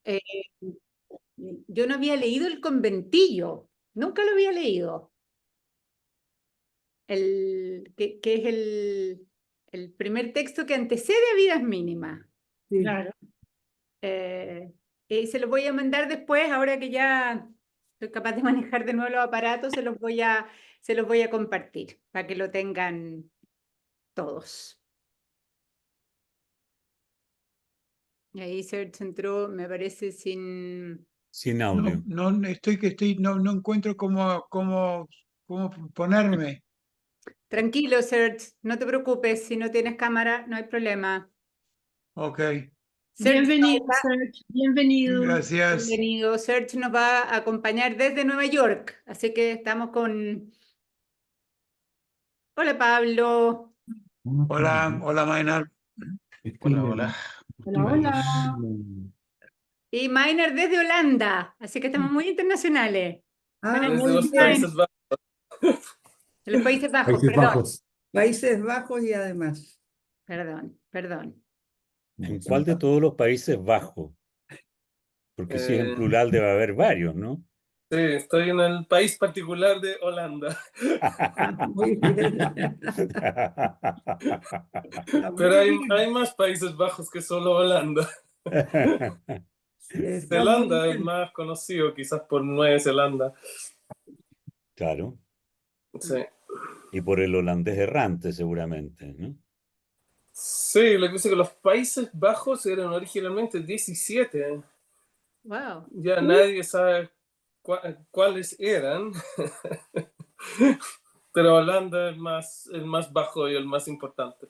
Eh, yo no había leído El Conventillo, nunca lo había leído. Que es el primer texto que antecede a Vidas Mínimas. Sí. Claro. Y se los voy a mandar después, ahora que ya soy capaz de manejar de nuevo los aparatos, se los voy a compartir para que lo tengan todos. Y ahí Serge entró, me parece, sin audio. No, no encuentro cómo ponerme. Tranquilo, Serge, no te preocupes, si no tienes cámara, no hay problema. Ok, Serge Bienvenido, nos va- Serge. Bienvenido. gracias. Bienvenido. Serge nos va a acompañar desde Nueva York, así que estamos con... Hola, Pablo. Hola, Maynard. Hola, hola. Hola, hola. Y Maynard desde Holanda, así que estamos muy internacionales. Ah, Desde los bien. Países Bajos. De los Países Bajos, Países perdón. Bajos. Países Bajos y además. Perdón. ¿En cuál de todos los Países Bajos? Porque si es en plural debe haber varios, ¿no? Sí, estoy en el país particular de Holanda. Muy bien. Pero hay más Países Bajos que solo Holanda. Sí, está Zelanda muy es bien. más conocido, quizás por Nueva Zelanda. Claro. Sí. Y por el holandés errante, seguramente, ¿no? Sí, lo que pasa es que los Países Bajos eran originalmente 17. Wow. Ya nadie sabe cuáles eran. Pero Holanda es el más bajo y el más importante.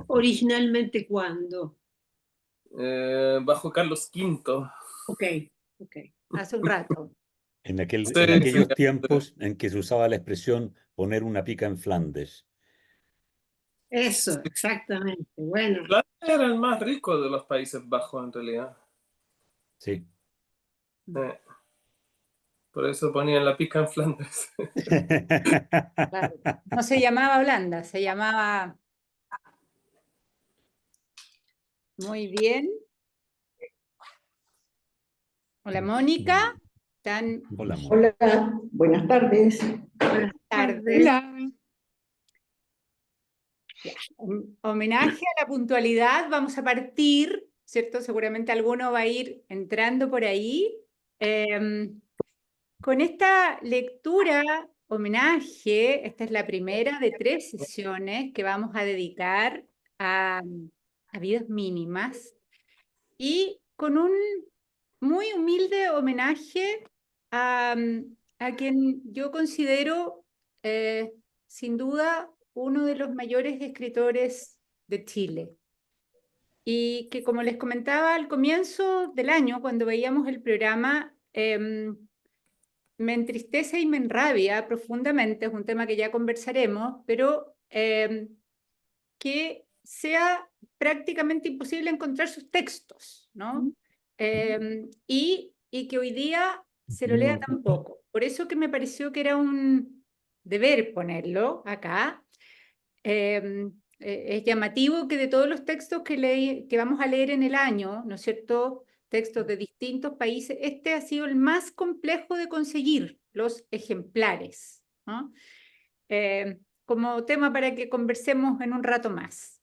Originalmente, ¿cuándo? Bajo Carlos V. Ok. Hace un rato. En Sí, aquellos sí. tiempos en que se usaba la expresión poner una pica en Flandes. Eso, exactamente. Bueno. Flandes era el más rico de los Países Bajos, en realidad. Sí. Por eso ponían la pica en Flandes. Claro. No se llamaba Holanda, se llamaba... Muy bien. Hola, Mónica. Hola, Mónica. Hola, buenas tardes. Buenas tardes. Hola. Un homenaje a la puntualidad. Vamos a partir, ¿cierto? Seguramente alguno va a ir entrando por ahí. Con esta lectura, homenaje, esta es la primera de 3 sesiones que vamos a dedicar a Vidas Mínimas. Y con un muy humilde homenaje a quien yo considero, sin duda, uno de los mayores escritores de Chile. Y que, como les comentaba al comienzo del año, cuando veíamos el programa, me entristece y me enrabia profundamente, es un tema que ya conversaremos, pero que sea prácticamente imposible encontrar sus textos, ¿no? Y que hoy día se lo lea tan poco. Por eso que me pareció que era un deber ponerlo acá. Es llamativo que de todos los textos que vamos a leer en el año, ¿no es cierto?, textos de distintos países, este ha sido el más complejo de conseguir, los ejemplares, ¿no? Como tema para que conversemos en un rato más.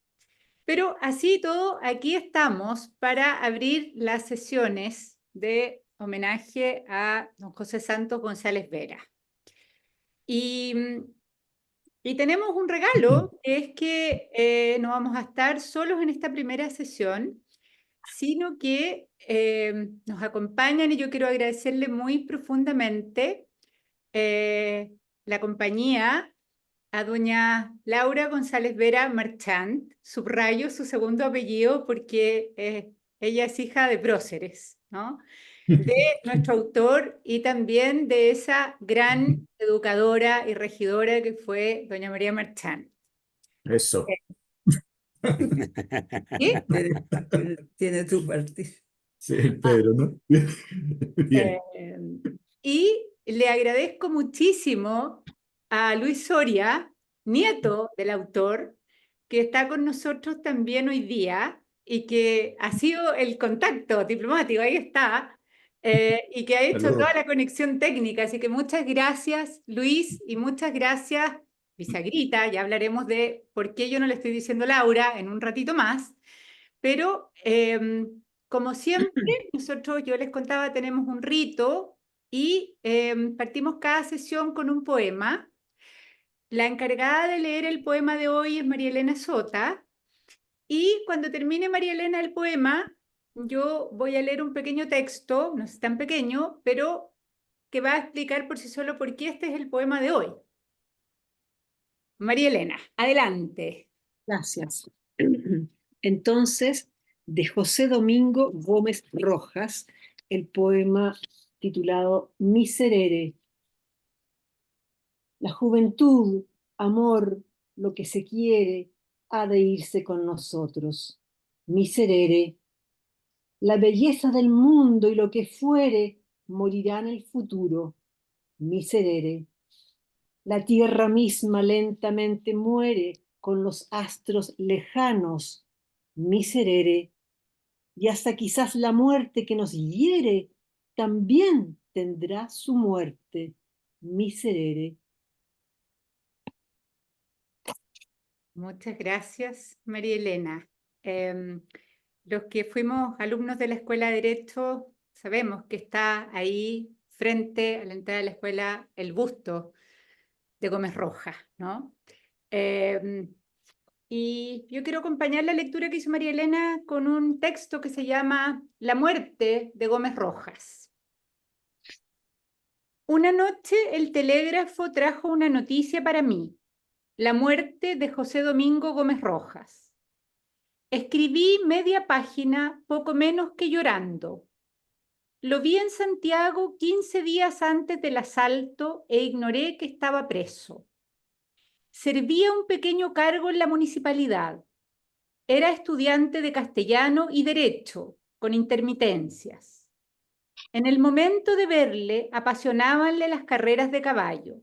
Pero así todo, aquí estamos para abrir las sesiones de homenaje a don José Santos González Vera. Y tenemos un regalo, que es que no vamos a estar solos en esta primera sesión, sino que nos acompañan, y yo quiero agradecerle muy profundamente la compañía a doña Laura González Vera Marchant, subrayo su segundo apellido porque ella es hija de próceres, ¿no?, de nuestro autor y también de esa gran educadora y regidora que fue doña María Marchant. Eso. ¿Qué? Tiene tu partido. Sí, Pedro, ¿no? Bien. Y le agradezco muchísimo a Luis Soria, nieto del autor, que está con nosotros también hoy día y que ha sido el contacto diplomático, ahí está, y que ha hecho Saludos. toda la conexión técnica. Así que muchas gracias, Luis, y muchas gracias, Bisagrita. Ya hablaremos de por qué yo no le estoy diciendo Laura en un ratito más. Pero, como siempre, yo les contaba, tenemos un rito y partimos cada sesión con un poema. La encargada de leer el poema de hoy es María Elena Sota. Y cuando termine María Elena el poema, yo voy a leer un pequeño texto, no es tan pequeño, pero que va a explicar por sí solo por qué este es el poema de hoy. María Elena, adelante. Gracias. Entonces, de José Domingo Gómez Rojas, el poema titulado Miserere. La juventud, amor, lo que se quiere, ha de irse con nosotros. Miserere. La belleza del mundo y lo que fuere morirá en el futuro. Miserere. La tierra misma lentamente muere con los astros lejanos. Miserere. Y hasta quizás la muerte que nos hiere también tendrá su muerte. Miserere. Muchas gracias, María Elena. Los que fuimos alumnos de la Escuela de Derecho sabemos que está ahí frente a la entrada de la escuela el busto de Gómez Rojas, ¿no? Y yo quiero acompañar la lectura que hizo María Elena con un texto que se llama La muerte de Gómez Rojas. Una noche el telégrafo trajo una noticia para mí, la muerte de José Domingo Gómez Rojas. Escribí media página, poco menos que llorando. Lo vi en Santiago 15 días antes del asalto e ignoré que estaba preso. Servía un pequeño cargo en la municipalidad. Era estudiante de castellano y derecho, con intermitencias. En el momento de verle, apasionábanle las carreras de caballo.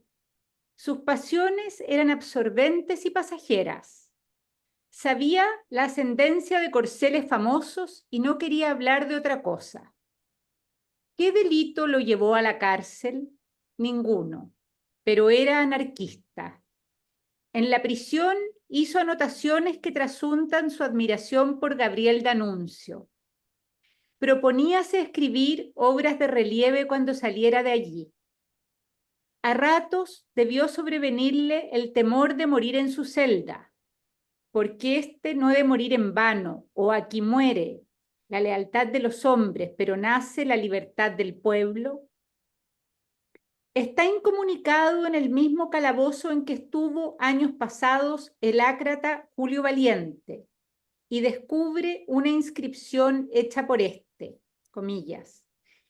Sus pasiones eran absorbentes y pasajeras. Sabía la ascendencia de corceles famosos y no quería hablar de otra cosa. ¿Qué delito lo llevó a la cárcel? Ninguno, pero era anarquista. En la prisión hizo anotaciones que trasuntan su admiración por Gabriel D'Annunzio. Proponíase escribir obras de relieve cuando saliera de allí. A ratos debió sobrevenirle el temor de morir en su celda, porque éste no ha de morir en vano, o aquí muere la lealtad de los hombres, pero nace la libertad del pueblo. Está incomunicado en el mismo calabozo en que estuvo años pasados el ácrata Julio Valiente, y descubre una inscripción hecha por este, comillas.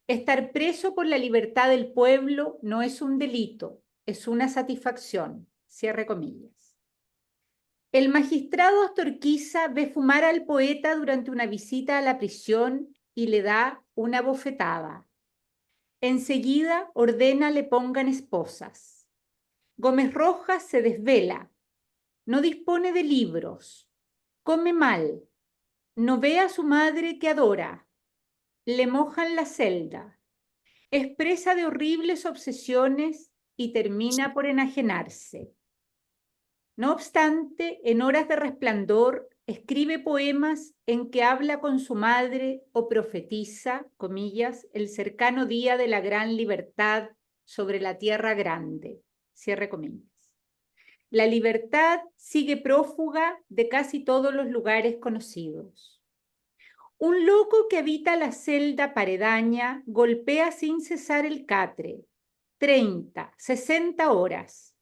Estar preso por la libertad del pueblo no es un delito, es una satisfacción, cierre comillas. El magistrado Astorquiza ve fumar al poeta durante una visita a la prisión y le da una bofetada. Enseguida ordena le pongan esposas. Gómez Rojas se desvela, no dispone de libros, come mal, no ve a su madre que adora, le mojan la celda, es presa de horribles obsesiones y termina por enajenarse. No obstante, en horas de resplandor, escribe poemas en que habla con su madre o profetiza, comillas, el cercano día de la gran libertad sobre la tierra grande, cierre comillas. La libertad sigue prófuga de casi todos los lugares conocidos. Un loco que habita la celda paredaña golpea sin cesar el catre, 30, 60 horas.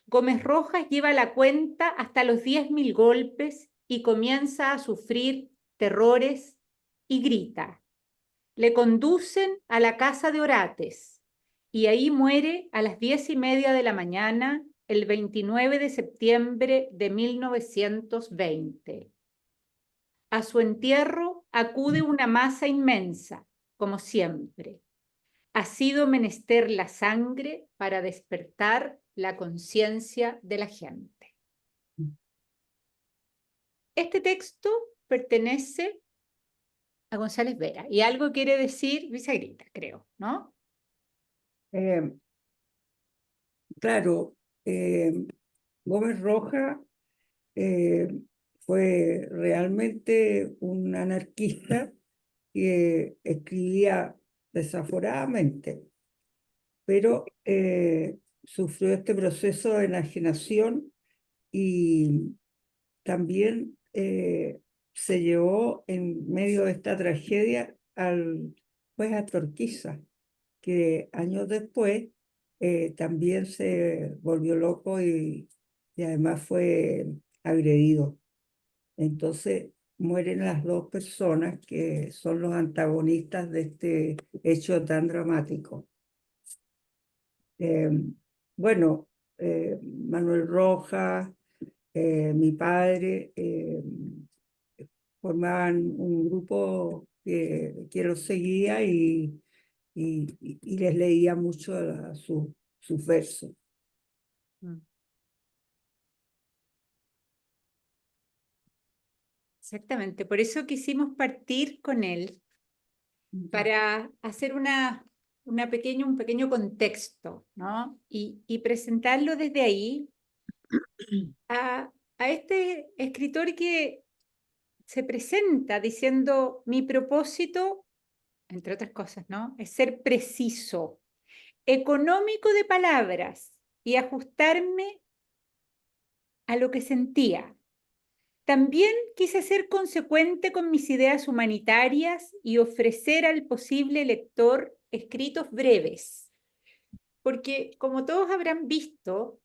Gómez Rojas lleva la cuenta hasta los 10.000 golpes y comienza a sufrir terrores y grita. Le conducen a la casa de Orates y ahí muere a las 10:30 de la mañana el 29 de septiembre de 1920. A su entierro acude una masa inmensa, como siempre. Ha sido menester la sangre para despertar la conciencia de la gente. Este texto pertenece a González Vera. Y algo quiere decir Visagrita, creo, ¿no? Claro, Gómez Roja fue realmente un anarquista que escribía desaforadamente, pero sufrió este proceso de enajenación y también se llevó en medio de esta tragedia pues a Torquiza, que años después también se volvió loco y además fue agredido. Entonces mueren las dos personas que son los antagonistas de este hecho tan dramático. Bueno, Manuel Rojas, mi padre, formaban un grupo que los seguía y les leía mucho sus versos. Exactamente, por eso quisimos partir con él, para hacer un pequeño contexto, ¿no? Y presentarlo desde ahí a este escritor que se presenta diciendo: mi propósito, entre otras cosas, ¿no?, es ser preciso, económico de palabras y ajustarme a lo que sentía. También quise ser consecuente con mis ideas humanitarias y ofrecer al posible lector escritos breves. Porque, como todos habrán visto,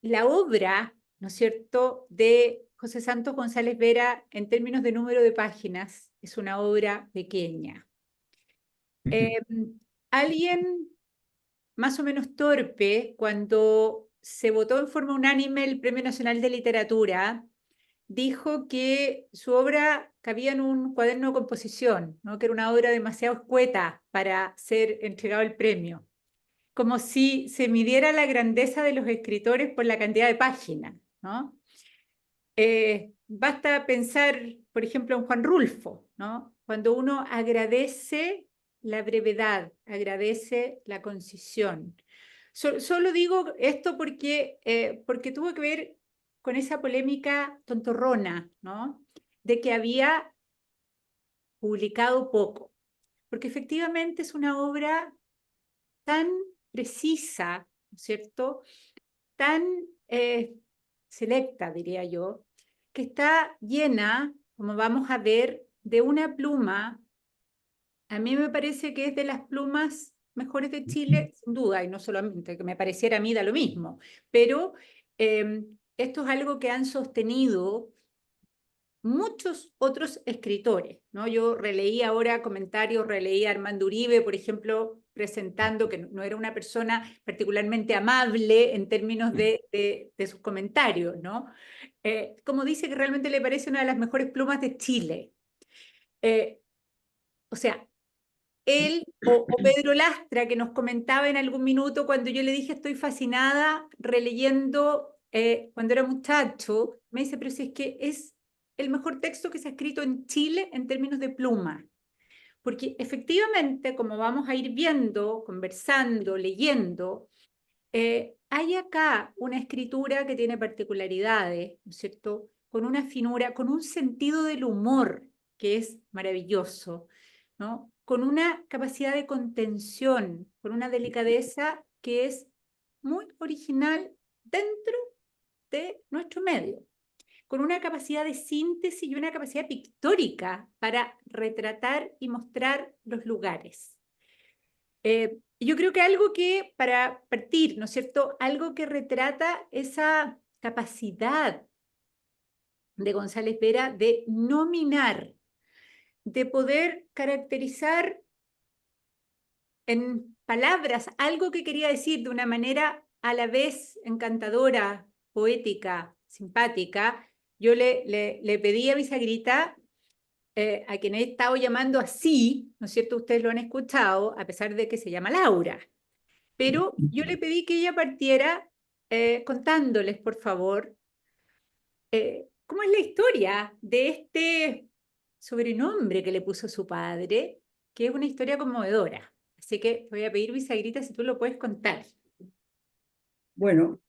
la obra, ¿no es cierto?, de José Santos González Vera, en términos de número de páginas, es una obra pequeña. Alguien más o menos torpe, cuando se votó en forma unánime el Premio Nacional de Literatura, dijo que su obra cabía en un cuaderno de composición, ¿no?, que era una obra demasiado escueta para ser entregado el premio, como si se midiera la grandeza de los escritores por la cantidad de páginas, ¿no? Basta pensar, por ejemplo, en Juan Rulfo, ¿no? Cuando uno agradece la brevedad, agradece la concisión. Solo digo esto porque tuvo que ver con esa polémica tontorrona, ¿no?, de que había publicado poco, porque efectivamente es una obra tan precisa, ¿no es cierto?, tan selecta, diría yo, que está llena, como vamos a ver, de una pluma. A mí me parece que es de las plumas mejores de Chile, sin duda, y no solamente que me pareciera a mí da lo mismo, pero esto es algo que han sostenido muchos otros escritores, ¿no? Yo releí ahora comentarios, releí a Armando Uribe, por ejemplo, presentando que no era una persona particularmente amable en términos de sus comentarios, ¿no? Como dice que realmente le parece una de las mejores plumas de Chile. O sea, él o Pedro Lastra, que nos comentaba en algún minuto cuando yo le dije: estoy fascinada releyendo cuando era muchacho, me dice: pero si es que es el mejor texto que se ha escrito en Chile en términos de pluma. Porque efectivamente, como vamos a ir viendo, conversando, leyendo, hay acá una escritura que tiene particularidades, ¿no es cierto?, con una finura, con un sentido del humor que es maravilloso, ¿no?, con una capacidad de contención, con una delicadeza que es muy original dentro de nuestro medio, con una capacidad de síntesis y una capacidad pictórica para retratar y mostrar los lugares. Yo creo que algo que, para partir, ¿no es cierto?, algo que retrata esa capacidad de González Vera de nominar, de poder caracterizar en palabras algo que quería decir de una manera a la vez encantadora, poética, simpática. Yo le pedí a Visagrita, a quien he estado llamando así, ¿no es cierto?, ustedes lo han escuchado, a pesar de que se llama Laura, pero yo le pedí que ella partiera contándoles, por favor, cómo es la historia de este sobrenombre que le puso su padre, que es una historia conmovedora. Así que te voy a pedir, bisagrita, si tú lo puedes contar. Bueno,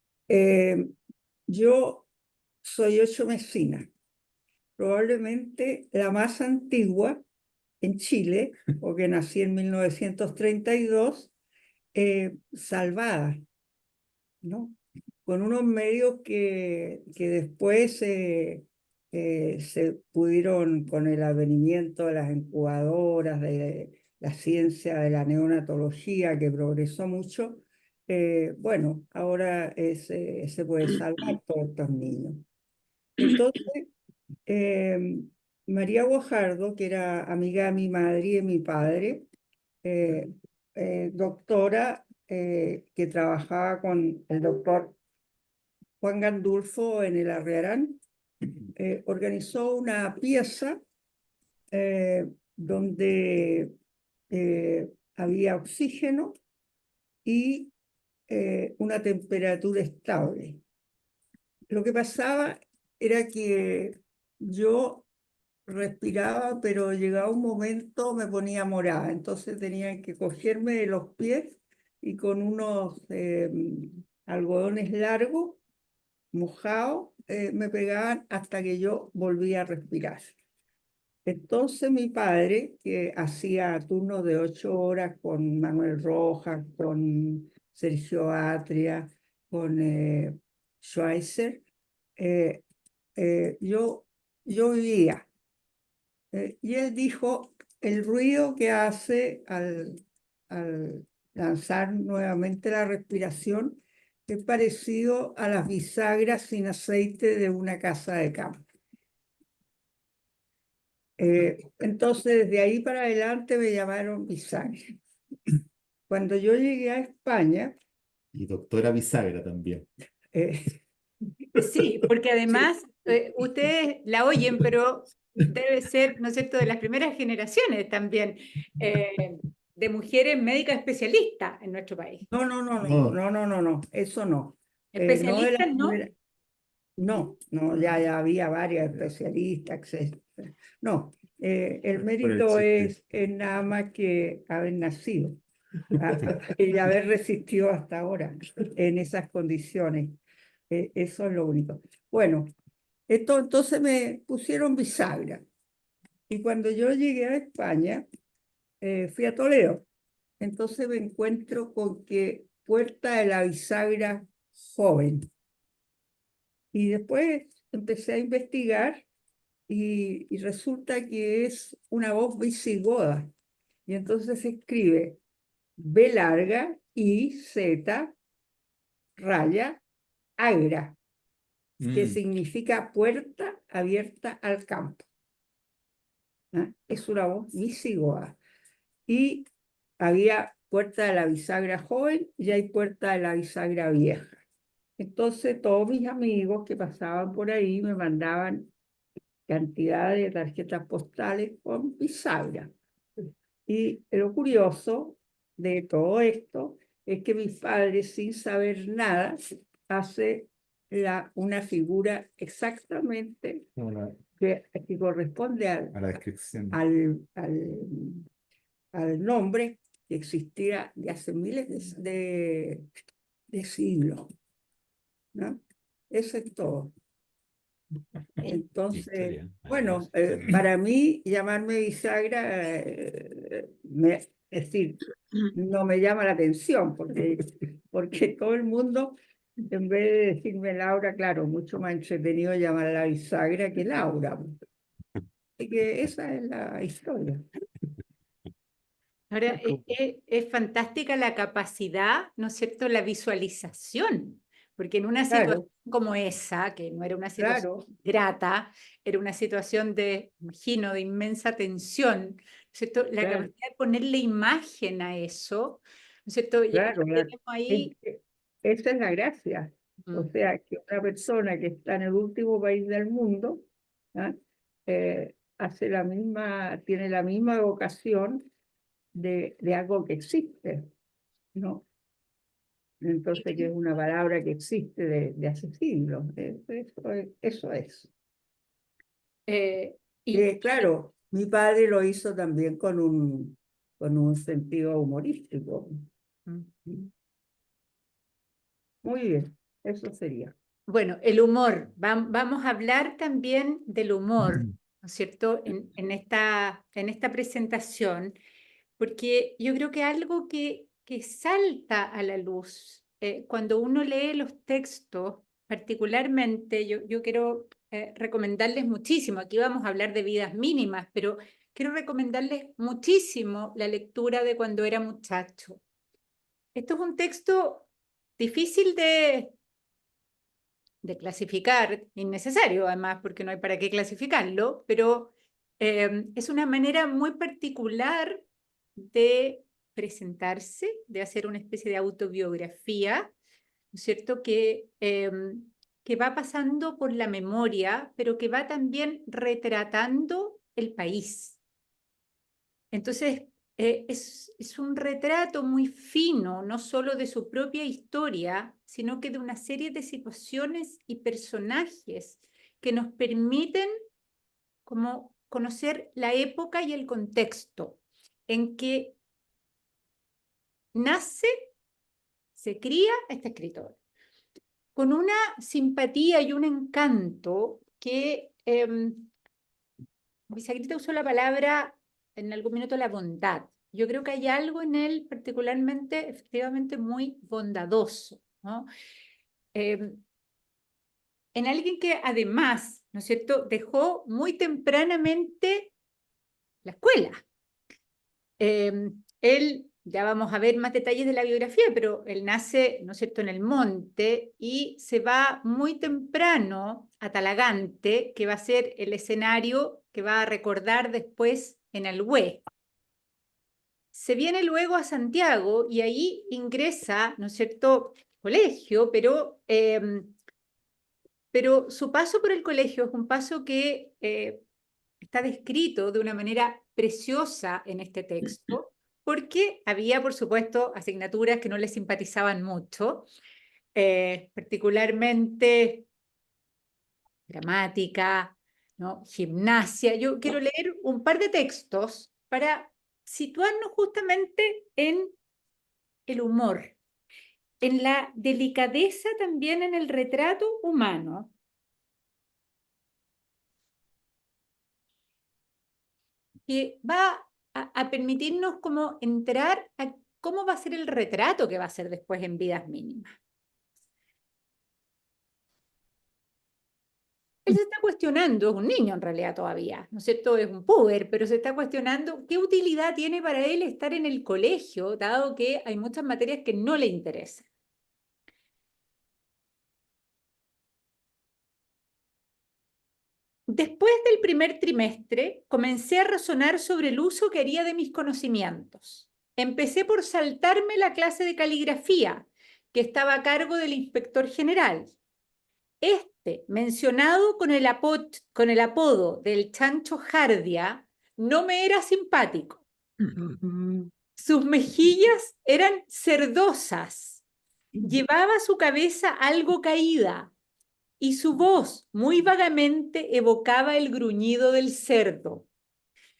yo soy Ocho Mesina, probablemente la más antigua en Chile, porque nací en 1932, salvada, ¿no? Con unos medios que después se pudieron, con el advenimiento de las incubadoras, de la ciencia de la neonatología, que progresó mucho, bueno, ahora se puede salvar todos estos niños. Entonces, María Guajardo, que era amiga de mi madre y de mi padre, doctora que trabajaba con el doctor Juan Gandulfo en el Arriarán, organizó una pieza donde había oxígeno y una temperatura estable. Lo que pasaba era que yo respiraba, pero llegaba un momento me ponía morada, entonces tenían que cogerme de los pies y con unos algodones largos, mojados, me pegaban hasta que yo volvía a respirar. Entonces mi padre, que hacía turnos de 8 horas con Manuel Rojas, con Sergio Atria, con Schweitzer, eh, yo vivía. Y él dijo, el ruido que hace al lanzar nuevamente la respiración es parecido a las bisagras sin aceite de una casa de campo. Entonces, desde ahí para adelante me llamaron bisagra. Cuando yo llegué a España... Y doctora bisagra también. Sí, porque además ustedes la oyen, pero debe ser, ¿no es cierto?, de las primeras generaciones también de mujeres médicas especialistas en nuestro país. No, eso no. No de ¿Especialistas, las no? primeras. No, ya había varias especialistas, etc. No, el mérito es nada más que haber nacido y haber resistido hasta ahora en esas condiciones. Eso es lo único. Bueno, entonces me pusieron bisagra. Y cuando yo llegué a España, fui a Toledo. Entonces me encuentro con que Puerta de la Bisagra joven. Y después empecé a investigar y resulta que es una voz visigoda. Y entonces se escribe B larga, I, Z, raya, agra, que significa puerta abierta al campo. ¿Ah? Es una voz visigoda. Y había Puerta de la Bisagra joven y hay Puerta de la Bisagra vieja. Entonces todos mis amigos que pasaban por ahí me mandaban cantidad de tarjetas postales con bisagra. Y lo curioso de todo esto es que mis padres, sin saber nada, hace una figura exactamente que corresponde A la descripción. al nombre que existía de hace miles de siglos, ¿no? Eso es todo. Entonces, Historia. bueno, para mí llamarme bisagra, es decir, no me llama la atención, porque todo el mundo, en vez de decirme Laura, claro, mucho más entretenido llamarla bisagra que Laura. Así que esa es la historia. Ahora, es fantástica la capacidad, ¿no es cierto?, la visualización, porque en una situación como esa, que no era una situación grata, era una situación de, imagino, de inmensa tensión, ¿no es cierto?, la capacidad de ponerle imagen a eso, ¿no es cierto? Claro, Tenemos ahí... esa es la gracia. O sea, que una persona que está en el último país del mundo, ¿ah? Tiene la misma evocación de algo que existe, ¿no? Entonces, que es una palabra que existe de hace siglos. Eso es. y Claro, Mi padre lo hizo también con un sentido humorístico. Muy bien, eso sería. Bueno, el humor. Vamos a hablar también del humor, ¿no es cierto?, en esta presentación, porque yo creo que algo que salta a la luz cuando uno lee los textos, particularmente, yo quiero recomendarles muchísimo, aquí vamos a hablar de vidas mínimas, pero quiero recomendarles muchísimo la lectura de Cuando era muchacho. Esto es un texto difícil de clasificar, innecesario además, porque no hay para qué clasificarlo, pero es una manera muy particular de presentarse, de hacer una especie de autobiografía, ¿no es cierto?, que va pasando por la memoria, pero que va también retratando el país. Entonces, es un retrato muy fino, no solo de su propia historia, sino que de una serie de situaciones y personajes que nos permiten como conocer la época y el contexto en que nace, se cría este escritor, con una simpatía y un encanto que Bisagrita usó la palabra en algún minuto la bondad. Yo creo que hay algo en él particularmente, efectivamente, muy bondadoso, ¿no? En alguien que además, ¿no es cierto?, dejó muy tempranamente la escuela. Él, ya vamos a ver más detalles de la biografía, pero él nace, ¿no es cierto?, en el monte y se va muy temprano a Talagante, que va a ser el escenario que va a recordar después en Alhué. Se viene luego a Santiago y ahí ingresa, ¿no es cierto?, colegio, pero su paso por el colegio es un paso que está descrito de una manera preciosa en este texto, porque había, por supuesto, asignaturas que no le simpatizaban mucho, particularmente gramática, ¿no?, gimnasia. Yo quiero leer un par de textos para situarnos justamente en el humor, en la delicadeza también en el retrato humano, que va a permitirnos como entrar a cómo va a ser el retrato que va a ser después en Vidas Mínimas. Él se está cuestionando, es un niño en realidad todavía, ¿no es cierto?, es un puber, pero se está cuestionando qué utilidad tiene para él estar en el colegio, dado que hay muchas materias que no le interesan. Después del primer trimestre, comencé a razonar sobre el uso que haría de mis conocimientos. Empecé por saltarme la clase de caligrafía, que estaba a cargo del inspector general. Este, mencionado con el apodo del Chancho Jardia, no me era simpático. Sus mejillas eran cerdosas. Llevaba su cabeza algo caída y su voz muy vagamente evocaba el gruñido del cerdo.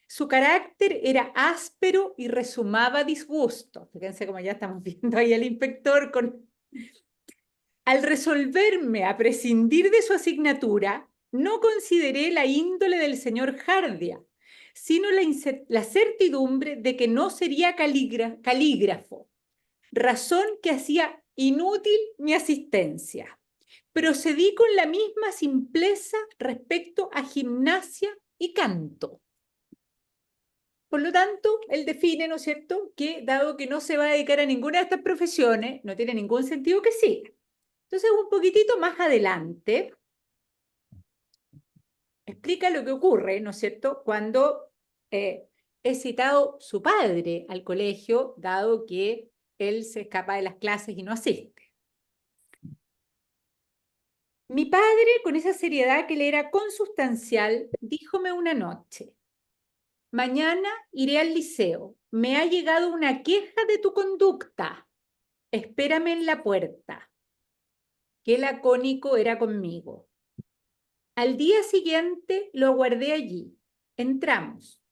Su carácter era áspero y resumaba disgusto. Fíjense cómo ya estamos viendo ahí al inspector con... Al resolverme a prescindir de su asignatura, no consideré la índole del señor Jardia, sino la certidumbre de que no sería calígrafo, razón que hacía inútil mi asistencia. Procedí con la misma simpleza respecto a gimnasia y canto. Por lo tanto, él define, ¿no es cierto?, que dado que no se va a dedicar a ninguna de estas profesiones, no tiene ningún sentido que siga. Entonces, un poquitito más adelante, explica lo que ocurre, ¿no es cierto?, cuando es citado su padre al colegio, dado que él se escapa de las clases y no asiste. Mi padre, con esa seriedad que le era consustancial, díjome una noche: mañana iré al liceo. Me ha llegado una queja de tu conducta. Espérame en la puerta. Qué lacónico era conmigo. Al día siguiente lo aguardé allí. Entramos.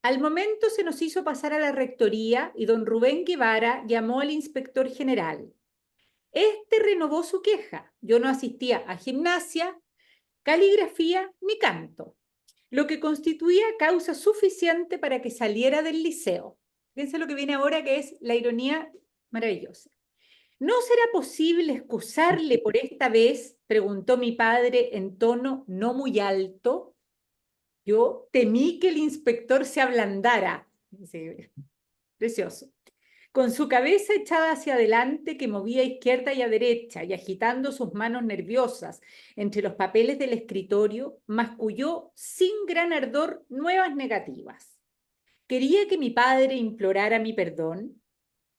Al momento se nos hizo pasar a la rectoría y don Rubén Guevara llamó al inspector general. Este renovó su queja. Yo no asistía a gimnasia, caligrafía ni canto, lo que constituía causa suficiente para que saliera del liceo. Fíjense lo que viene ahora, que es la ironía maravillosa. ¿No será posible excusarle por esta vez?, preguntó mi padre en tono no muy alto. Yo temí que el inspector se ablandara. Sí, precioso. Con su cabeza echada hacia adelante, que movía a izquierda y a derecha, y agitando sus manos nerviosas entre los papeles del escritorio, masculló sin gran ardor nuevas negativas. ¿Quería que mi padre implorara mi perdón?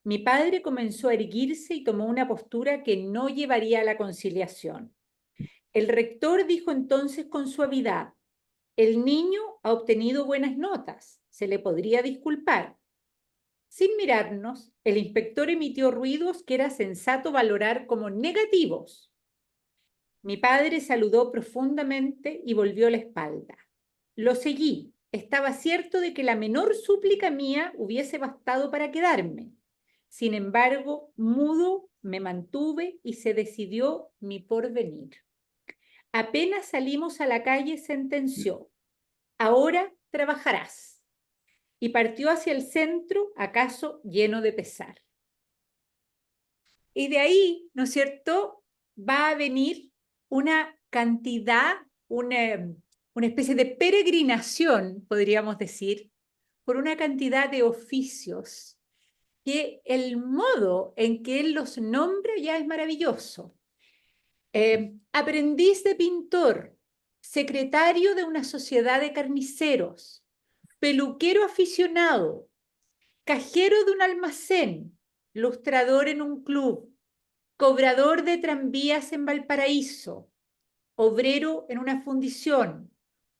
Mi padre comenzó a erguirse y tomó una postura que no llevaría a la conciliación. El rector dijo entonces con suavidad: el niño ha obtenido buenas notas, se le podría disculpar. Sin mirarnos, el inspector emitió ruidos que era sensato valorar como negativos. Mi padre saludó profundamente y volvió la espalda. Lo seguí. Estaba cierto de que la menor súplica mía hubiese bastado para quedarme. Sin embargo, mudo me mantuve y se decidió mi porvenir. Apenas salimos a la calle, sentenció: ahora trabajarás. Y partió hacia el centro, acaso lleno de pesar. Y de ahí, ¿no es cierto?, va a venir una cantidad, una especie de peregrinación, podríamos decir, por una cantidad de oficios, que el modo en que él los nombra ya es maravilloso. Aprendiz de pintor, secretario de una sociedad de carniceros, peluquero aficionado, cajero de un almacén, lustrador en un club, cobrador de tranvías en Valparaíso, obrero en una fundición,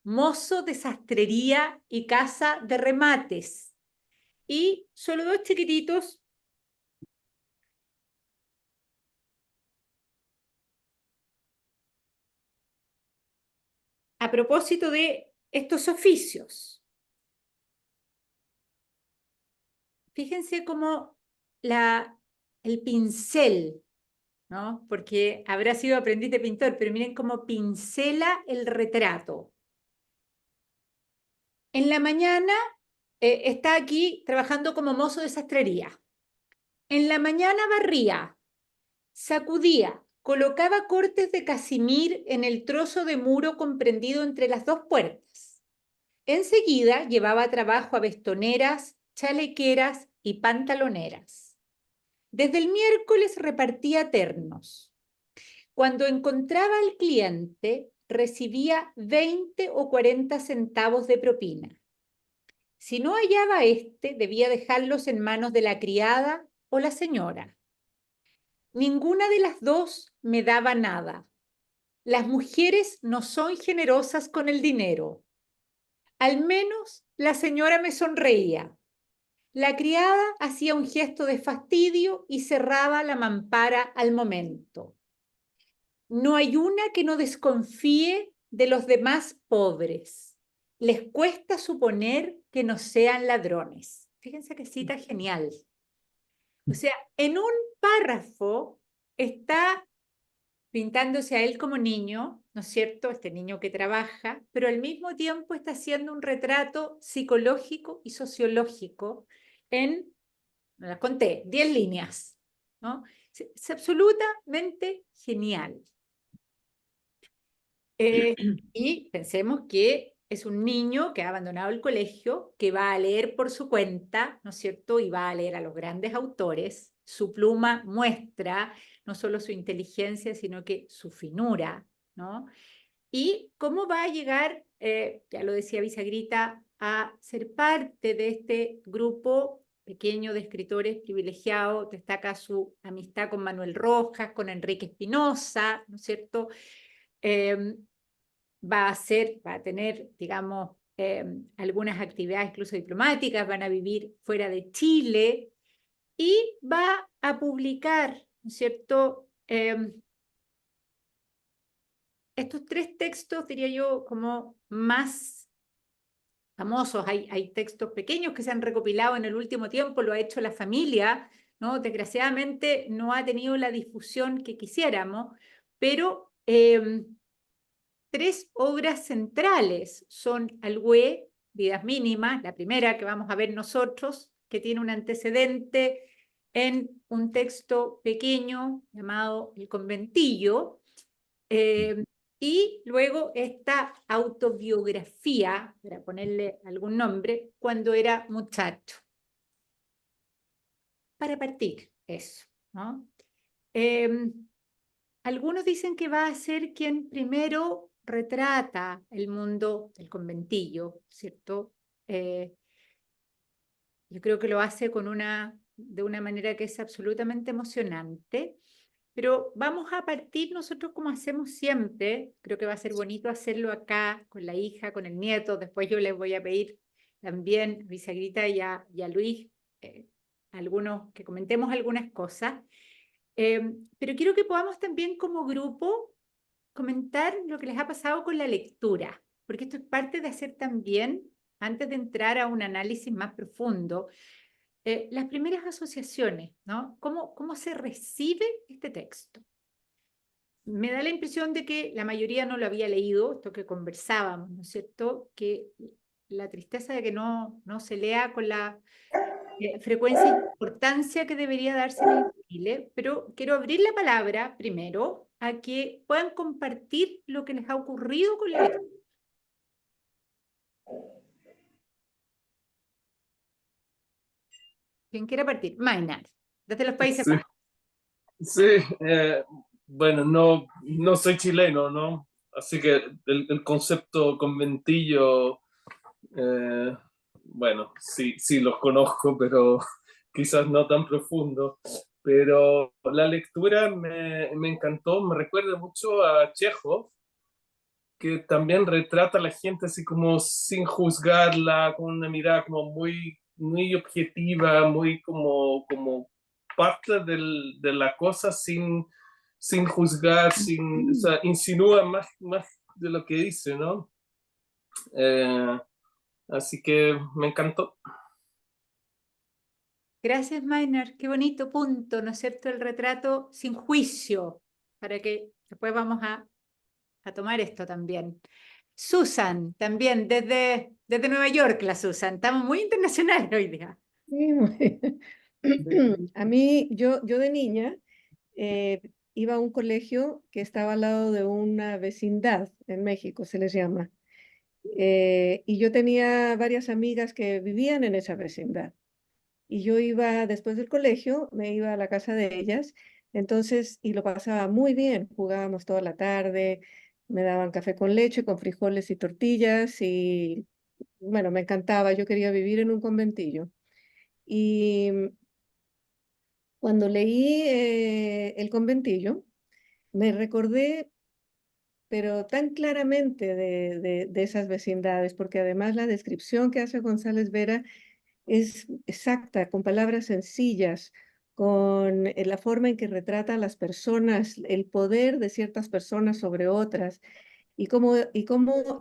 mozo de sastrería y casa de remates. Y solo dos chiquititos. A propósito de estos oficios. Fíjense cómo el pincel, ¿no?, porque habrá sido aprendiz de pintor, pero miren cómo pincela el retrato. En la mañana está aquí trabajando como mozo de sastrería. En la mañana barría, sacudía, colocaba cortes de casimir en el trozo de muro comprendido entre las dos puertas. Enseguida llevaba trabajo a vestoneras, chalequeras y pantaloneras. Desde el miércoles repartía ternos. Cuando encontraba al cliente, recibía 20 o 40 centavos de propina. Si no hallaba este, debía dejarlos en manos de la criada o la señora. Ninguna de las dos me daba nada. Las mujeres no son generosas con el dinero. Al menos la señora me sonreía. La criada hacía un gesto de fastidio y cerraba la mampara al momento. No hay una que no desconfíe de los demás pobres. Les cuesta suponer que no sean ladrones. Fíjense qué cita genial. O sea, en un párrafo está pintándose a él como niño, ¿no es cierto?, este niño que trabaja, pero al mismo tiempo está haciendo un retrato psicológico y sociológico en, me las conté, 10 líneas, ¿no? Es absolutamente genial. Y pensemos que es un niño que ha abandonado el colegio, que va a leer por su cuenta, ¿no es cierto?, y va a leer a los grandes autores. Su pluma muestra no solo su inteligencia, sino que su finura, ¿no? Y cómo va a llegar, ya lo decía Bisagrita, a ser parte de este grupo pequeño de escritores privilegiados. Destaca su amistad con Manuel Rojas, con Enrique Espinosa, ¿no es cierto? Va a tener, digamos, algunas actividades incluso diplomáticas, van a vivir fuera de Chile y va a publicar, ¿no es cierto?, estos tres textos, diría yo, como más famosos, hay textos pequeños que se han recopilado en el último tiempo, lo ha hecho la familia, ¿no? Desgraciadamente no ha tenido la difusión que quisiéramos, pero 3 obras centrales son Alhué, Vidas Mínimas, la primera que vamos a ver nosotros, que tiene un antecedente en un texto pequeño llamado El Conventillo, y luego esta autobiografía, para ponerle algún nombre, Cuando era muchacho. Para partir, eso, ¿no? Algunos dicen que va a ser quien primero retrata el mundo del conventillo, ¿cierto? Yo creo que lo hace de una manera que es absolutamente emocionante, pero vamos a partir nosotros como hacemos siempre. Creo que va a ser bonito hacerlo acá con la hija, con el nieto. Después yo les voy a pedir también a Bisagrita y a Luis que comentemos algunas cosas. Pero quiero que podamos también como grupo comentar lo que les ha pasado con la lectura, porque esto es parte de hacer también, antes de entrar a un análisis más profundo, las primeras asociaciones, ¿no? ¿Cómo se recibe este texto? Me da la impresión de que la mayoría no lo había leído, esto que conversábamos, ¿no es cierto? Que la tristeza de que no se lea con la frecuencia e importancia que debería darse en Chile, pero quiero abrir la palabra primero a que puedan compartir lo que les ha ocurrido con la lectura. ¿Quién quiere partir? Maynard, desde los Países Sí, Bajos. sí, bueno, no soy chileno, ¿no? Así que el concepto conventillo, bueno, sí los conozco, pero quizás no tan profundo. Pero la lectura me encantó, me recuerda mucho a Chekhov, que también retrata a la gente así como sin juzgarla, con una mirada como muy objetiva, muy como parte de la cosa sin juzgar, o sea, insinúa más de lo que dice, ¿no? Así que me encantó. Gracias, Maynard. Qué bonito punto, ¿no es cierto? El retrato sin juicio, para que después vamos a tomar esto también. Susan, también desde Nueva York, la Susan. Estamos muy internacionales hoy día. Sí, a mí, yo de niña iba a un colegio que estaba al lado de una vecindad en México, se les llama. Y yo tenía varias amigas que vivían en esa vecindad. Y yo iba después del colegio, me iba a la casa de ellas, entonces, y lo pasaba muy bien, jugábamos toda la tarde, me daban café con leche, con frijoles y tortillas, y bueno, me encantaba, yo quería vivir en un conventillo. Y cuando leí El conventillo, me recordé, pero tan claramente de esas vecindades, porque además la descripción que hace González Vera es exacta, con palabras sencillas, con la forma en que retrata a las personas, el poder de ciertas personas sobre otras, y cómo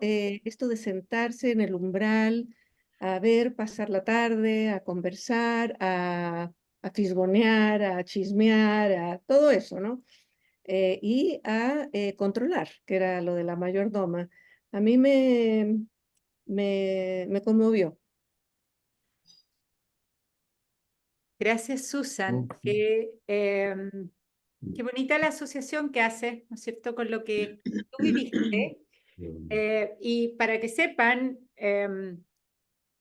esto de sentarse en el umbral, a ver pasar la tarde, a conversar, a fisgonear, a chismear, a todo eso, ¿no? Y a controlar, que era lo de la mayordoma. A mí me conmovió. Gracias, Susan. Qué bonita la asociación que haces, ¿no es cierto?, con lo que tú viviste. Y para que sepan,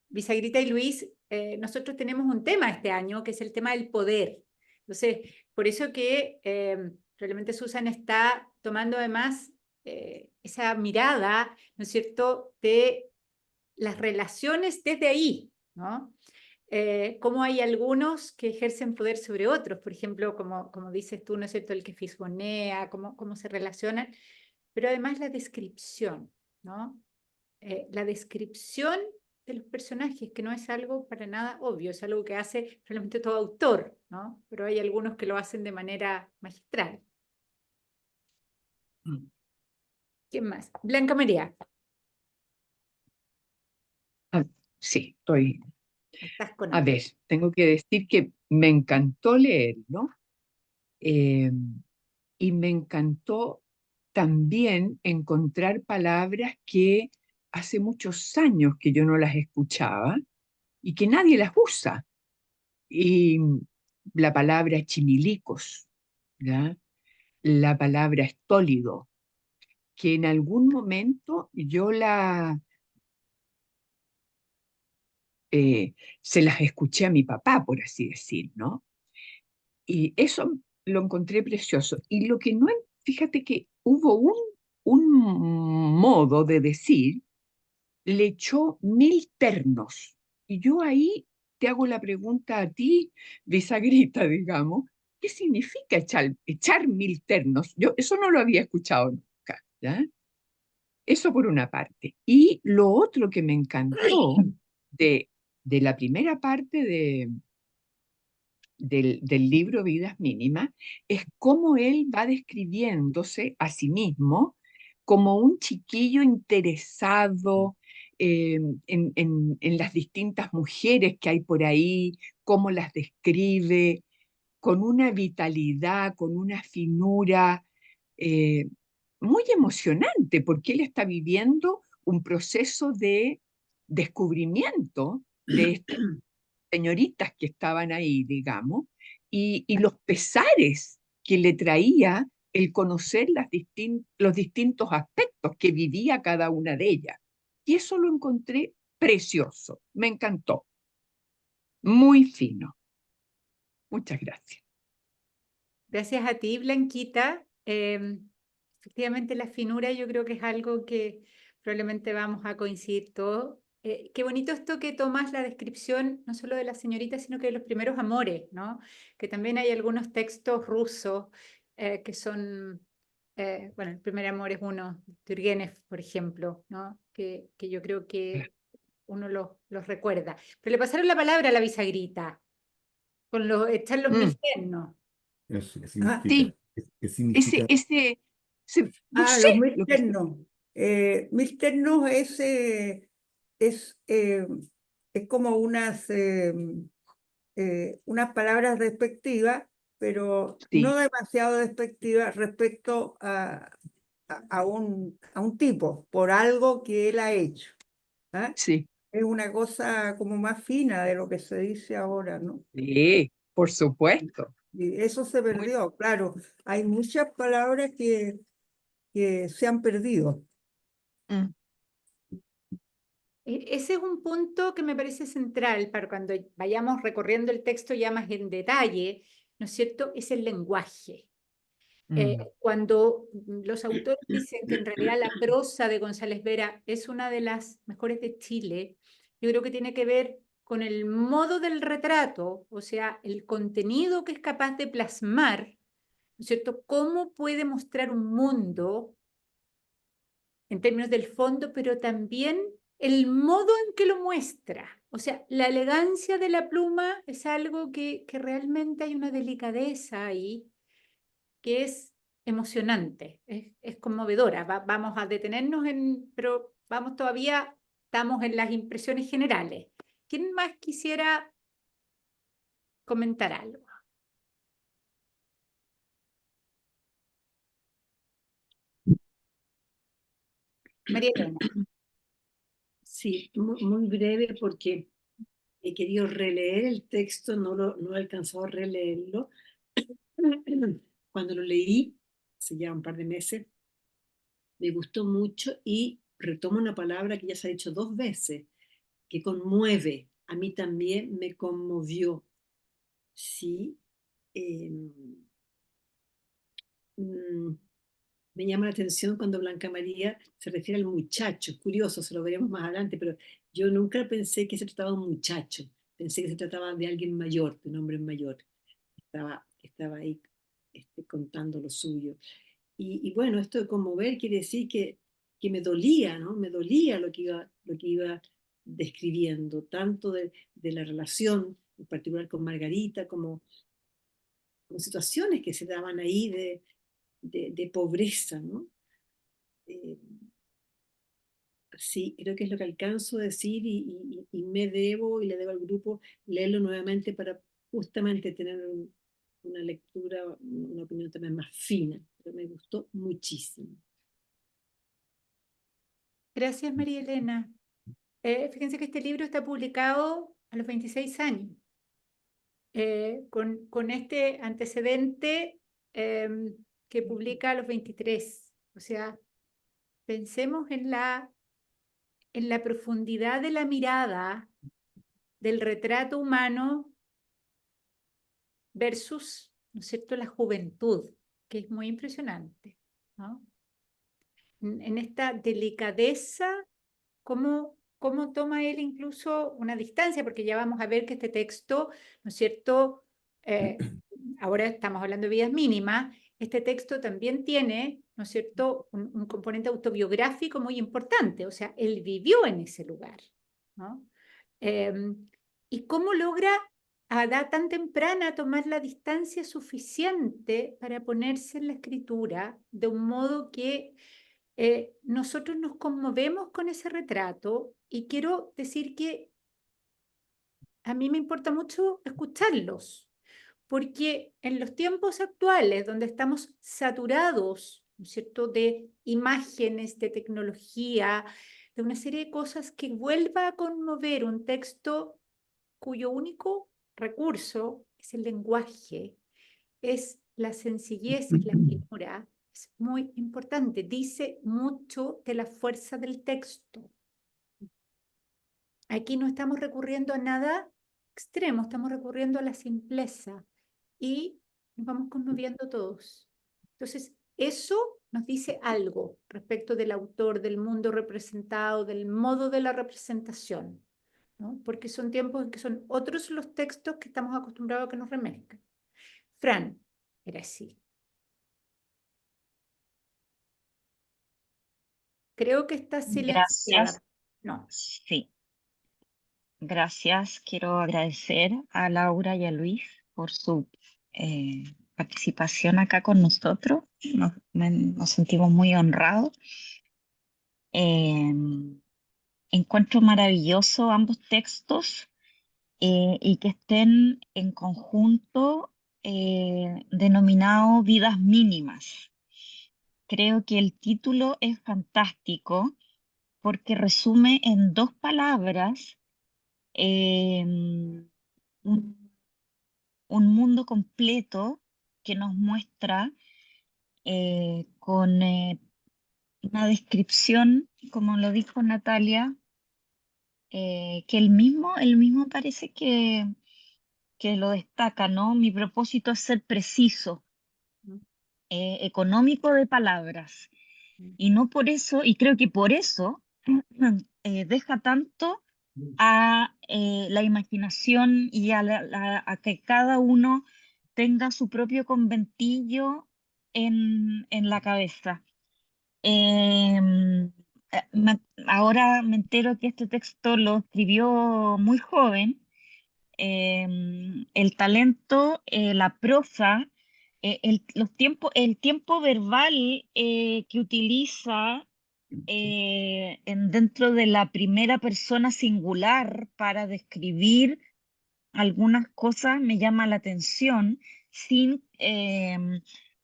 Bisagrita y Luis, nosotros tenemos un tema este año, que es el tema del poder. Entonces, por eso que realmente Susan está tomando además esa mirada, ¿no es cierto?, de las relaciones desde ahí, ¿no? Cómo hay algunos que ejercen poder sobre otros, por ejemplo, como dices tú, ¿no es cierto?, el que fisgonea, cómo se relacionan, pero además la descripción, ¿no? La descripción de los personajes, que no es algo para nada obvio, es algo que hace realmente todo autor, ¿no? Pero hay algunos que lo hacen de manera magistral. ¿Quién más? Blanca María. Sí, estoy. Estás con A hambre. ver, tengo que decir que me encantó leerlo eh, y me encantó también encontrar palabras que hace muchos años que yo no las escuchaba y que nadie las usa. Y la palabra chimilicos, ¿ya? La palabra estólido, que en algún momento yo se las escuché a mi papá, por así decir, ¿no? Y eso lo encontré precioso. Y lo que no, fíjate que hubo un modo de decir, le echó 1000 ternos. Y yo ahí te hago la pregunta a ti, bisagrita, digamos, ¿qué significa echar 1000 ternos? Yo eso no lo había escuchado nunca, ¿ya? Eso por una parte. Y lo otro que me encantó de, de la primera parte del libro Vidas Mínimas es cómo él va describiéndose a sí mismo como un chiquillo interesado en las distintas mujeres que hay por ahí, cómo las describe, con una vitalidad, con una finura eh, muy emocionante, porque él está viviendo un proceso de descubrimiento de estas señoritas que estaban ahí, digamos, y los pesares que le traía el conocer los distintos aspectos que vivía cada una de ellas. Y eso lo encontré precioso, me encantó, muy fino. Muchas gracias. Gracias a ti, Blanquita. Efectivamente, la finura yo creo que es algo que probablemente vamos a coincidir todos. Qué bonito esto que tomas la descripción no solo de la señorita, sino que de los primeros amores, ¿no? Que también hay algunos textos rusos que son, bueno, el primer amor es uno, Turgenev, por ejemplo, ¿no? Que yo creo que uno los recuerda. Pero le pasaron la palabra a la bisagrita, con echar los Mm, 1000 ternos. Eso, ¿qué Ah, significa? sí, ¿Qué significa? no los sé mil lo que... ternos. Mil ternos es, eh, es como unas palabras despectivas, pero no Sí, demasiado despectivas respecto a un tipo, por algo que él ha hecho. ¿Ah? sí, Es una cosa como más fina de lo que se dice ahora, ¿no? sí, por supuesto. Y eso se Muy, perdió, claro. Hay muchas palabras que se han perdido. mm, Ese es un punto que me parece central para cuando vayamos recorriendo el texto ya más en detalle, ¿no es cierto? Es el lenguaje. mm, Cuando los autores dicen que en realidad la prosa de González Vera es una de las mejores de Chile, yo creo que tiene que ver con el modo del retrato, o sea, el contenido que es capaz de plasmar, ¿no es cierto? Cómo puede mostrar un mundo en términos del fondo, pero también el modo en que lo muestra. O sea, la elegancia de la pluma es algo que realmente hay una delicadeza ahí que es emocionante, es conmovedora. Vamos a detenernos en, pero vamos todavía, estamos en las impresiones generales. ¿Quién más quisiera comentar algo? María Elena. Sí, muy breve porque he querido releer el texto, no he alcanzado a releerlo. Cuando lo leí, hace ya un par de meses, me gustó mucho y retomo una palabra que ya se ha dicho 2 veces, que conmueve. A mí también me conmovió. Sí, eh, mm, me llama la atención cuando Blanca María se refiere al muchacho. Es curioso, se lo veremos más adelante, pero yo nunca pensé que se trataba de un muchacho. Pensé que se trataba de alguien mayor, de un hombre mayor. Estaba ahí contando lo suyo. Y bueno, esto de conmover quiere decir que me dolía, ¿no? Me dolía lo que iba describiendo, tanto de la relación, en particular con Margarita, como situaciones que se daban ahí de pobreza, ¿no? Eh, Sí, creo que es lo que alcanzo a decir y me debo y le debo al grupo leerlo nuevamente para justamente tener una lectura, una opinión también más fina, pero me gustó muchísimo. Gracias, María Elena. Fíjense que este libro está publicado a los 26 años, con este antecedente que publica a los 23. O sea, pensemos en la profundidad de la mirada del retrato humano versus, ¿no es cierto?, la juventud, que es muy impresionante, ¿no? En esta delicadeza, cómo toma él incluso una distancia, porque ya vamos a ver que este texto, ¿no es cierto?, ahora estamos hablando de vidas mínimas, este texto también tiene, ¿no es cierto?, un componente autobiográfico muy importante, o sea, él vivió en ese lugar, ¿no? Y cómo logra a edad tan temprana tomar la distancia suficiente para ponerse en la escritura de un modo que nosotros nos conmovemos con ese retrato, y quiero decir que a mí me importa mucho escucharlos, porque en los tiempos actuales, donde estamos saturados, ¿no es cierto?, de imágenes, de tecnología, de una serie de cosas, que vuelva a conmover un texto cuyo único recurso es el lenguaje, es la sencillez, es la finura, es muy importante. Dice mucho de la fuerza del texto. Aquí no estamos recurriendo a nada extremo, estamos recurriendo a la simpleza y nos vamos conmoviendo todos. Entonces, eso nos dice algo respecto del autor, del mundo representado, del modo de la representación, ¿no? Porque son tiempos en que son otros los textos que estamos acostumbrados a que nos remezcan. Fran, era así. Creo que está silenciada. Gracias. No. Sí, gracias. Quiero agradecer a Laura y a Luis por su participación acá con nosotros. Nos sentimos muy honrados. Encuentro maravilloso ambos textos y que estén en conjunto denominado Vidas Mínimas. Creo que el título es fantástico porque resume en 2 palabras un mundo completo que nos muestra con una descripción, como lo dijo Natalia, que él mismo parece que lo destaca, ¿no? Mi propósito es ser preciso, económico de palabras. Y no por eso, y creo que por eso deja tanto a la imaginación y a que cada uno tenga su propio conventillo en la cabeza. Ahora me entero que este texto lo escribió muy joven. El talento, la prosa, el tiempo verbal que utiliza dentro de la primera persona singular para describir algunas cosas me llama la atención,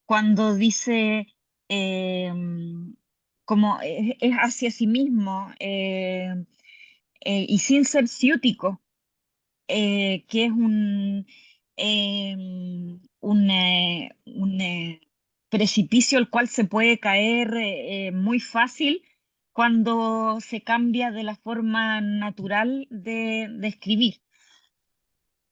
cuando dice como es hacia sí mismo y sin ser ciútico, que es un precipicio al cual se puede caer muy fácil cuando se cambia de la forma natural de escribir.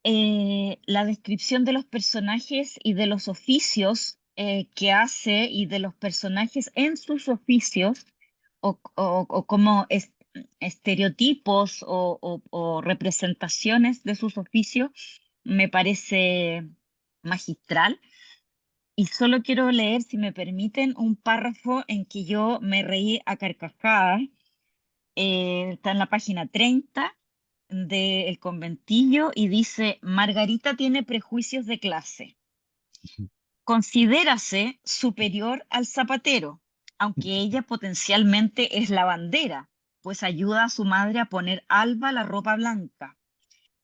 La descripción de los personajes y de los oficios que hace y de los personajes en sus oficios o como estereotipos o representaciones de sus oficios me parece magistral. Y solo quiero leer, si me permiten, un párrafo en que yo me reí a carcajadas. Está en la página 30 de El Conventillo y dice: Margarita tiene prejuicios de clase. Considérase superior al zapatero, aunque ella potencialmente es lavandera, pues ayuda a su madre a poner alba la ropa blanca.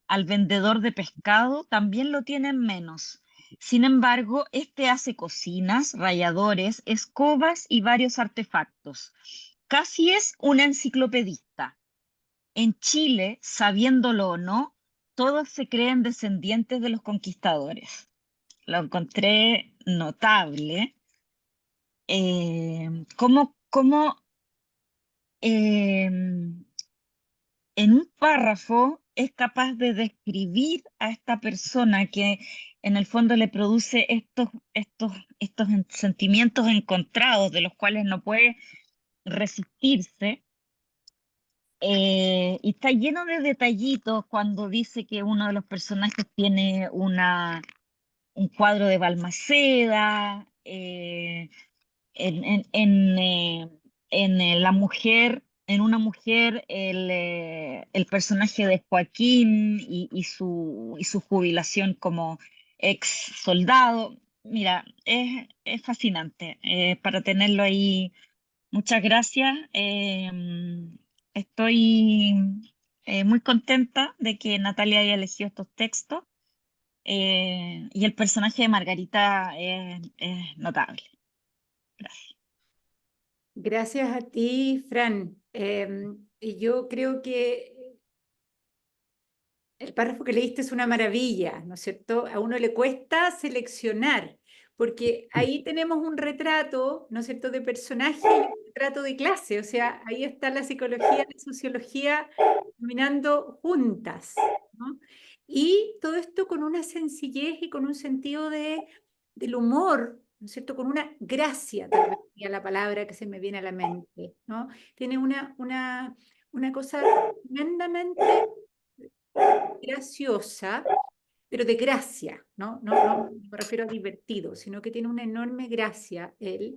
Al vendedor de pescado también lo tienen menos. Sin embargo, este hace cocinas, ralladores, escobas y varios artefactos. Casi es un enciclopedista. En Chile, sabiéndolo o no, todos se creen descendientes de los conquistadores. Lo encontré notable. Cómo en un párrafo es capaz de describir a esta persona que en el fondo le produce estos sentimientos encontrados de los cuales no puede resistirse. Y está lleno de detallitos cuando dice que uno de los personajes tiene un cuadro de Balmaceda, la mujer, en una mujer, el personaje de Joaquín y su jubilación como ex soldado. Mira, es fascinante para tenerlo ahí. Muchas gracias. Estoy muy contenta de que Natalia haya elegido estos textos y el personaje de Margarita es notable. Gracias. Gracias a ti, Fran. Y yo creo que el párrafo que leíste es una maravilla, ¿no es cierto? A uno le cuesta seleccionar, porque ahí tenemos un retrato, ¿no es cierto?, de personaje y un retrato de clase. O sea, ahí está la psicología y la sociología caminando juntas, ¿no? Y todo esto con una sencillez y con un sentido del humor, ¿no es cierto?, con una gracia, tal vez sería la palabra que se me viene a la mente, ¿no? Tiene una cosa tremendamente graciosa, pero de gracia, ¿no? No me refiero a divertido, sino que tiene una enorme gracia él.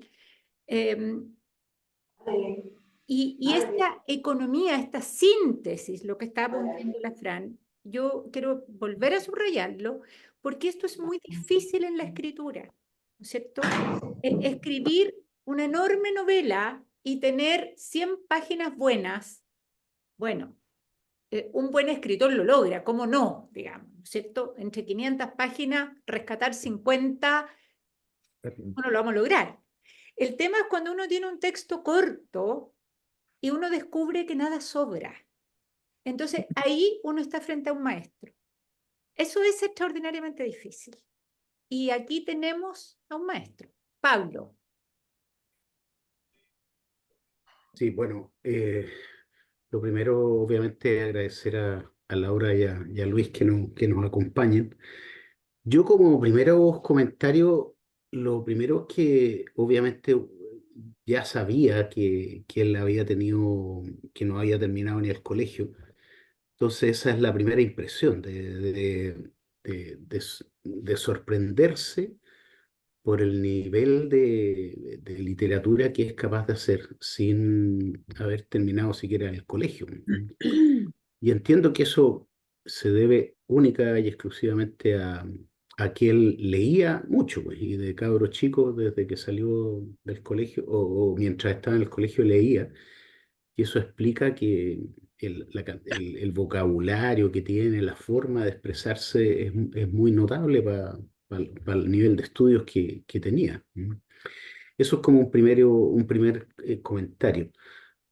Y esta economía, esta síntesis, lo que está apuntando la Fran, yo quiero volver a subrayarlo, porque esto es muy difícil en la escritura, ¿no es cierto? Escribir una enorme novela y tener 100 páginas buenas, bueno, un buen escritor lo logra, ¿cómo no? Digamos, ¿no es cierto? Entre 500 páginas, rescatar 50, bueno, lo vamos a lograr. El tema es cuando uno tiene un texto corto y uno descubre que nada sobra. Entonces, ahí uno está frente a un maestro. Eso es extraordinariamente difícil. Y aquí tenemos a un maestro, Pablo. Sí, bueno, lo primero, obviamente, agradecer a Laura y a Luis que nos acompañen. Yo como primeros comentarios, lo primero es que obviamente ya sabía que él había tenido, que no había terminado ni el colegio. Entonces esa es la primera impresión de sorprenderse por el nivel de literatura que es capaz de hacer sin haber terminado siquiera el colegio. Y entiendo que eso se debe única y exclusivamente a que él leía mucho, pues, y de cabro chico, desde que salió del colegio, o mientras estaba en el colegio leía, y eso explica que el vocabulario que tiene, la forma de expresarse es muy notable para el nivel de estudios que tenía. Eso es como un primer comentario.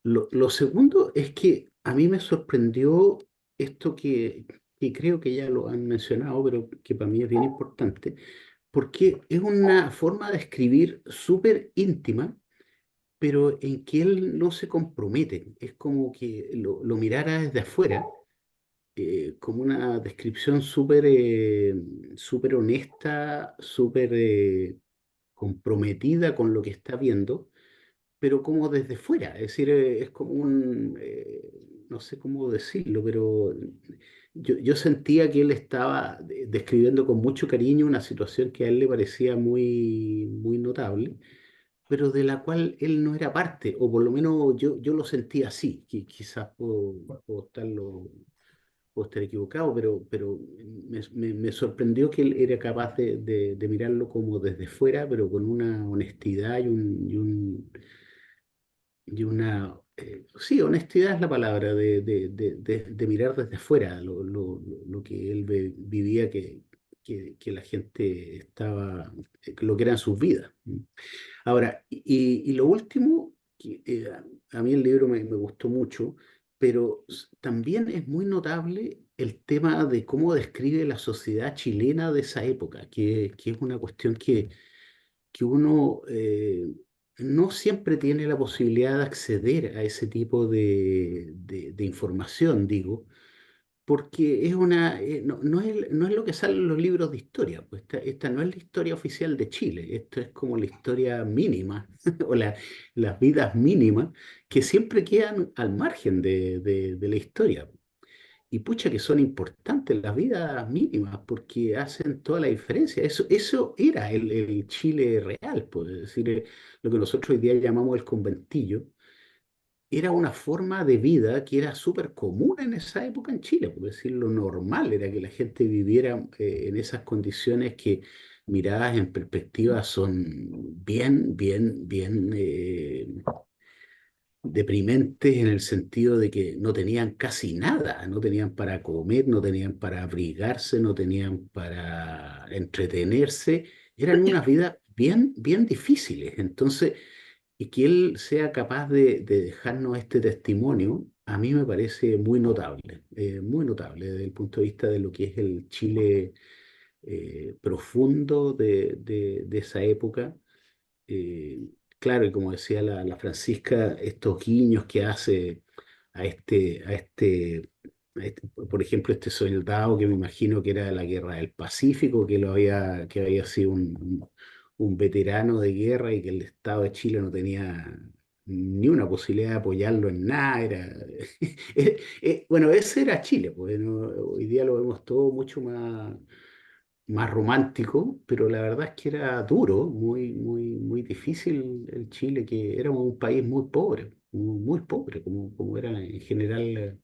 Lo segundo es que a mí me sorprendió esto que creo que ya lo han mencionado, pero que para mí es bien importante, porque es una forma de escribir súper íntima, pero en que él no se compromete. Es como que lo mirara desde afuera, como una descripción súper honesta, súper comprometida con lo que está viendo, pero como desde fuera, es decir, es como no sé cómo decirlo, pero yo sentía que él estaba describiendo con mucho cariño una situación que a él le parecía muy notable, pero de la cual él no era parte, o por lo menos yo lo sentía así, que quizás puedo estar equivocado, pero me sorprendió que él era capaz de mirarlo como desde fuera, pero con una honestidad y una sí, honestidad es la palabra, de mirar desde afuera lo que él vivía, que la gente estaba, lo que eran sus vidas. Ahora, y lo último, a mí el libro me gustó mucho, pero también es muy notable el tema de cómo describe la sociedad chilena de esa época, que es una cuestión que uno no siempre tiene la posibilidad de acceder a ese tipo de información, digo, porque no es lo que sale en los libros de historia, pues esta no es la historia oficial de Chile, esto es como la historia mínima o las vidas mínimas que siempre quedan al margen de la historia. Y pucha que son importantes las vidas mínimas porque hacen toda la diferencia. Eso era el Chile real, pues, es decir, lo que nosotros hoy día llamamos el conventillo, era una forma de vida que era súper común en esa época en Chile. Por decir, lo normal era que la gente viviera en esas condiciones que miradas en perspectiva son bien deprimentes en el sentido de que no tenían casi nada, no tenían para comer, no tenían para abrigarse, no tenían para entretenerse, eran unas vidas bien difíciles. Entonces, y que él sea capaz de dejarnos este testimonio, a mí me parece muy notable desde el punto de vista de lo que es el Chile profundo de esa época. Claro, y como decía la Francisca, estos guiños que hace a por ejemplo, este soldado que me imagino que era de la Guerra del Pacífico, que había sido un veterano de guerra y que el Estado de Chile no tenía ni una posibilidad de apoyarlo en nada. Bueno, ese era Chile, pues, ¿no? Hoy día lo vemos todo mucho más romántico, pero la verdad es que era duro, muy difícil el Chile, que éramos un país muy pobre, muy pobre, como eran en general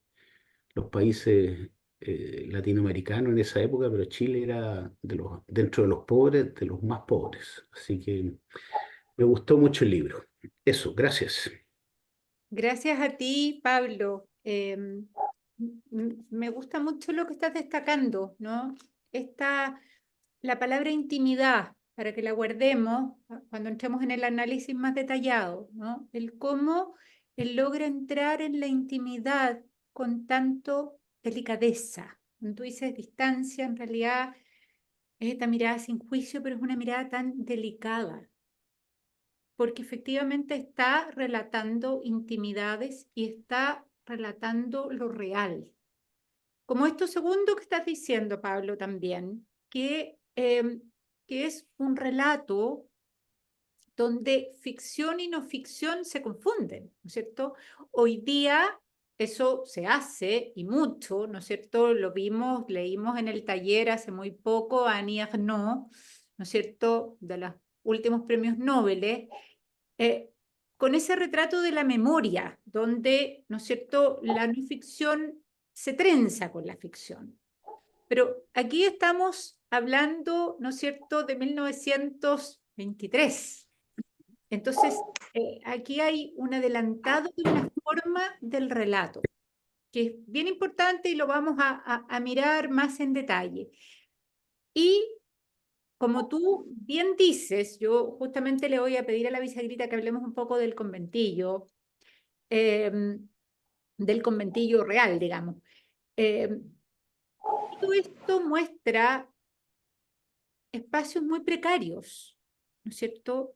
los países latinoamericanos en esa época, pero Chile era dentro de los pobres, de los más pobres. Así que me gustó mucho el libro. Eso, gracias. Gracias a ti, Pablo. Me gusta mucho lo que estás destacando, ¿no? La palabra intimidad, para que la guardemos cuando entremos en el análisis más detallado, ¿no? El cómo él logra entrar en la intimidad con tanto delicadeza. Cuando tú dices distancia, en realidad es esta mirada sin juicio, pero es una mirada tan delicada, porque efectivamente está relatando intimidades y está relatando lo real. Como esto segundo que estás diciendo, Pablo, también, que es un relato donde ficción y no ficción se confunden, ¿no es cierto? Hoy día eso se hace y mucho, ¿no es cierto? Lo vimos, leímos en el taller hace muy poco a Annie Ernaux, ¿no es cierto? De los últimos premios Nobel, con ese retrato de la memoria, donde, ¿no es cierto?, la no ficción se trenza con la ficción. Pero aquí estamos hablando, ¿no es cierto?, de 1923. Entonces, aquí hay un adelantado de una forma del relato, que es bien importante y lo vamos a mirar más en detalle. Y como tú bien dices, yo justamente le voy a pedir a la Vicegrita que hablemos un poco del conventillo real, digamos. Todo esto muestra espacios muy precarios, ¿no es cierto?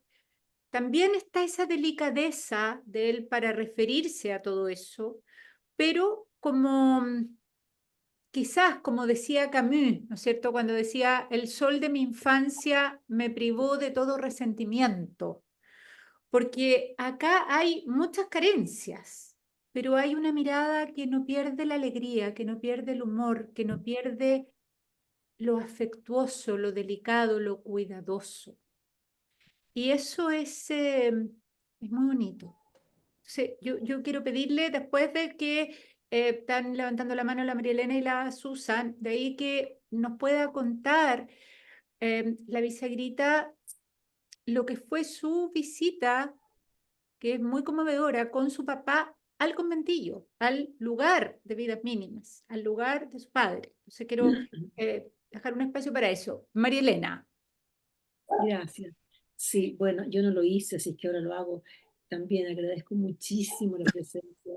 También está esa delicadeza de él para referirse a todo eso, pero como quizás, como decía Camus, ¿no es cierto? Cuando decía, el sol de mi infancia me privó de todo resentimiento, porque acá hay muchas carencias, pero hay una mirada que no pierde la alegría, que no pierde el humor, que no pierde lo afectuoso, lo delicado, lo cuidadoso. Y eso es muy bonito. Entonces, yo quiero pedirle, después de que están levantando la mano la María Elena y la Susan, de ahí que nos pueda contar la bisagrita lo que fue su visita, que es muy conmovedora, con su papá al conventillo, al lugar de vidas mínimas, al lugar de su padre. Entonces quiero dejar un espacio para eso. María Elena. Gracias. Sí, bueno, yo no lo hice, así que ahora lo hago. También agradezco muchísimo la presencia